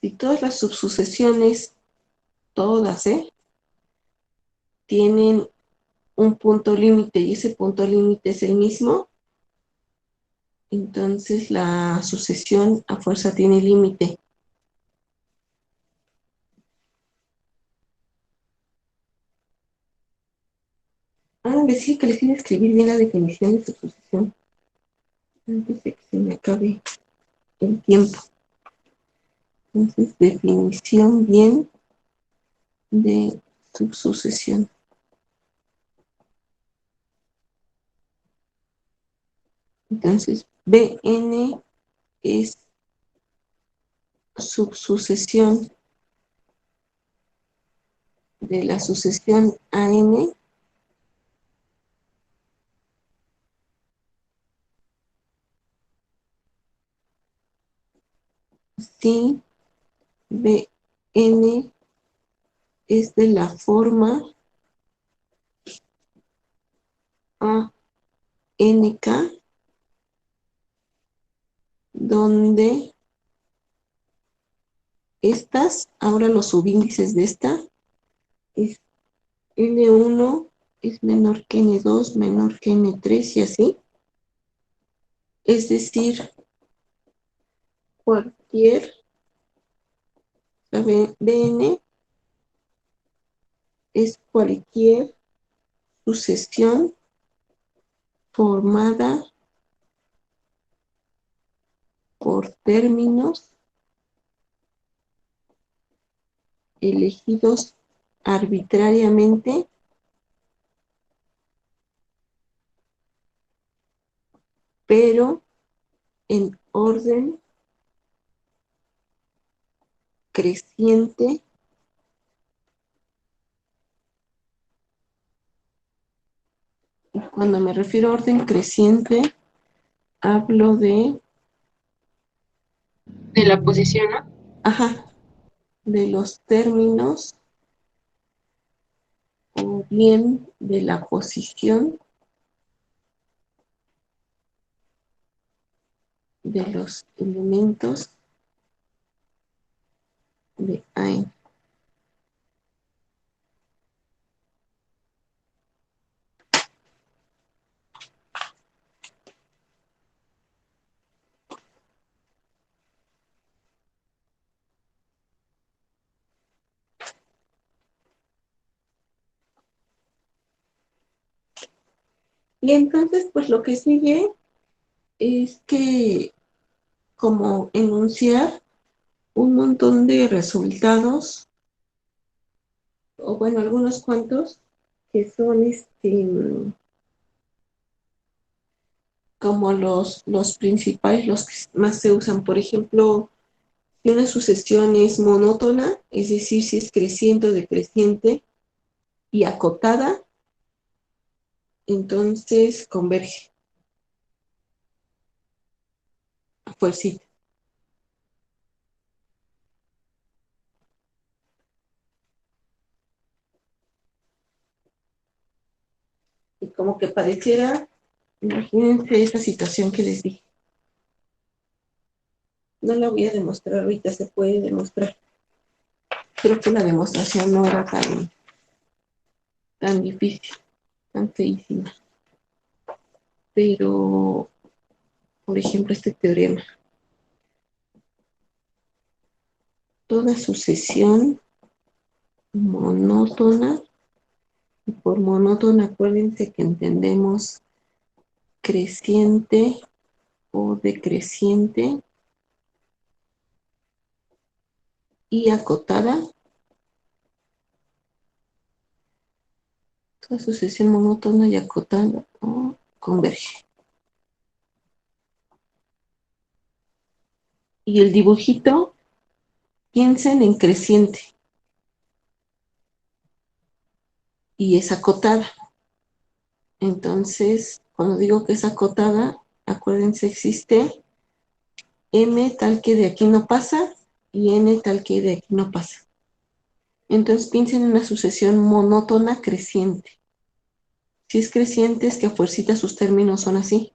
S1: Si todas las subsucesiones, todas, tienen un punto límite y ese punto límite es el mismo, entonces la sucesión a fuerza tiene límite. Ah, decía que les quiero escribir bien la definición de subsucesión antes de que se me acabe el tiempo. Entonces, definición bien de subsucesión. Entonces, Bn es subsucesión de la sucesión An si Bn es de la forma ANK, donde estas, ahora los subíndices de esta, es N1 es menor que N2, menor que N3 y así. Es decir, cualquier Bn es cualquier sucesión formada por términos elegidos arbitrariamente pero en orden creciente y cuando me refiero a orden creciente hablo de
S4: la posición, ¿no?
S1: ajá, de los términos o bien de la posición de los elementos de A. Y entonces, pues lo que sigue es que como enunciar un montón de resultados, o bueno, algunos cuantos, que son como los principales, los que más se usan. Por ejemplo, si una sucesión es monótona, es decir, si es creciente o decreciente, y acotada, entonces converge a fuercita. Y como que pareciera, imagínense esa situación que les dije. No la voy a demostrar ahorita, se puede demostrar. Creo que la demostración no era tan difícil, tan feísima. Pero, por ejemplo, este teorema. Toda sucesión monótona, y por monótona acuérdense que entendemos creciente o decreciente y acotada. Toda sucesión monótona y acotada converge. Y el dibujito, piensen en creciente y es acotada. Entonces, cuando digo que es acotada, acuérdense, existe M tal que de aquí no pasa y N tal que de aquí no pasa. Entonces piensen en una sucesión monótona creciente. Si es creciente es que a fuercita sus términos son así.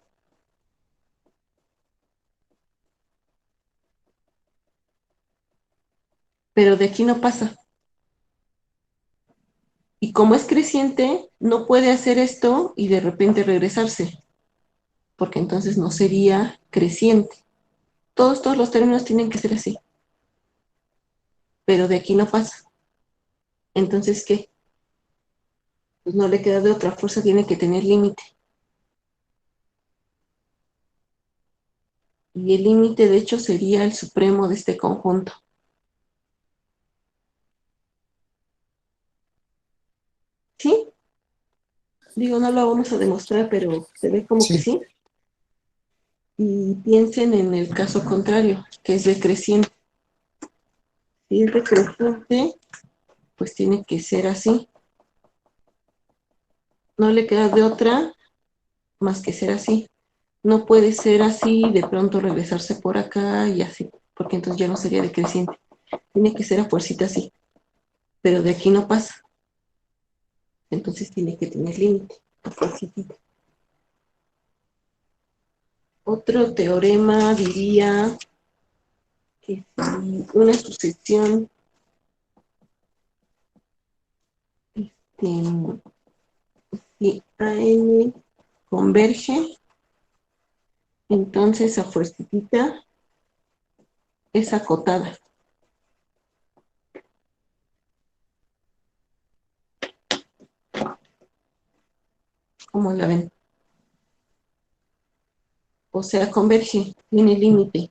S1: Pero de aquí no pasa. Y como es creciente, no puede hacer esto y de repente regresarse, porque entonces no sería creciente. Todos los términos tienen que ser así. Pero de aquí no pasa. Entonces, ¿qué? Pues no le queda de otra, fuerza tiene que tener límite. Y el límite, de hecho, sería el supremo de este conjunto. ¿Sí? Digo, no lo vamos a demostrar, pero se ve como que
S3: Sí,
S1: sí. Y piensen en el caso contrario, que es decreciente. Si es decreciente, pues tiene que ser así. No le queda de otra más que ser así. No puede ser así y de pronto regresarse por acá y así, porque entonces ya no sería decreciente. Tiene que ser a fuercita así, pero de aquí no pasa. Entonces tiene que tener límite, a fuercita. Otro teorema diría que si una sucesión Si AN converge, entonces a fuercita es acotada. ¿Cómo la ven? O sea, converge, tiene límite.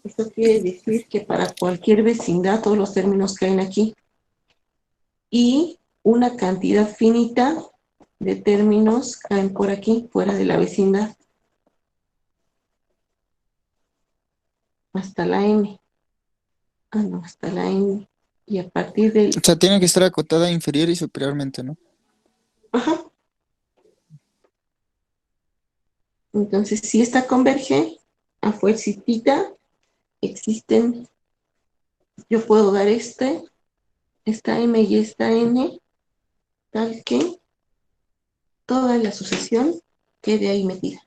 S1: Esto quiere decir que para cualquier vecindad todos los términos caen aquí. Y una cantidad finita de términos caen por aquí, fuera de la vecindad. Hasta la n. Ah, no, hasta la n. Y a partir del...
S3: O sea, tiene que estar acotada inferior y superiormente, ¿no?
S1: Ajá. Entonces, si esta converge, a fuercita existen, yo puedo dar esta m y esta n, tal que toda la sucesión quede ahí metida.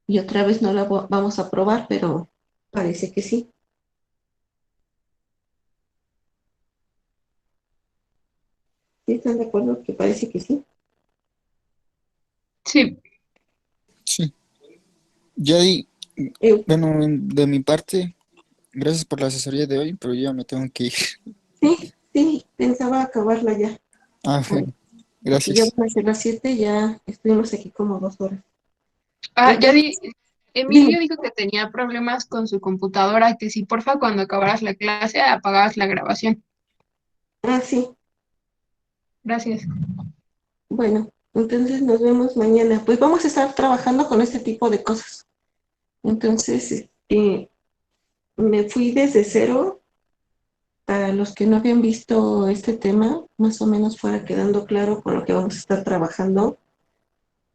S1: Y otra vez no la vamos a probar, pero parece que sí. ¿Sí están de acuerdo que parece que sí?
S4: Sí,
S3: Sí. Ya di,
S1: Eh,
S3: bueno, de mi parte, gracias por la asesoría de hoy, pero yo ya me tengo que ir.
S1: sí, pensaba acabarla ya.
S3: Ah,
S1: Ay,
S3: bueno,
S1: porque ya
S3: gracias.
S1: van a ser las 7, ya estuvimos aquí como 2 horas.
S4: ya
S1: Entonces, dime.
S4: Emilio dijo que tenía problemas con su computadora, que si porfa cuando acabaras la clase apagabas la grabación.
S1: Ah, sí,
S4: Gracias.
S1: bueno, entonces nos vemos mañana. Pues vamos a estar trabajando con este tipo de cosas. Entonces, me fui desde cero. Para los que no habían visto este tema, más o menos fuera quedando claro con lo que vamos a estar trabajando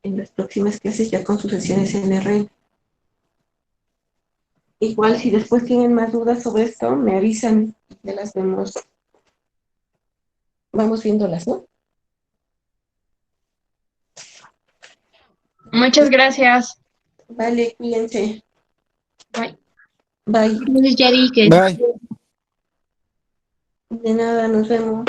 S1: en las próximas clases ya con sus sesiones en R. Igual si después tienen más dudas sobre esto, me avisan, ya las vemos, vamos viéndolas, ¿no?
S4: Muchas gracias.
S1: Vale, cuídense.
S4: Bye.
S1: Bye.
S5: Entonces ya di que
S3: Bye.
S1: De nada, nos vemos.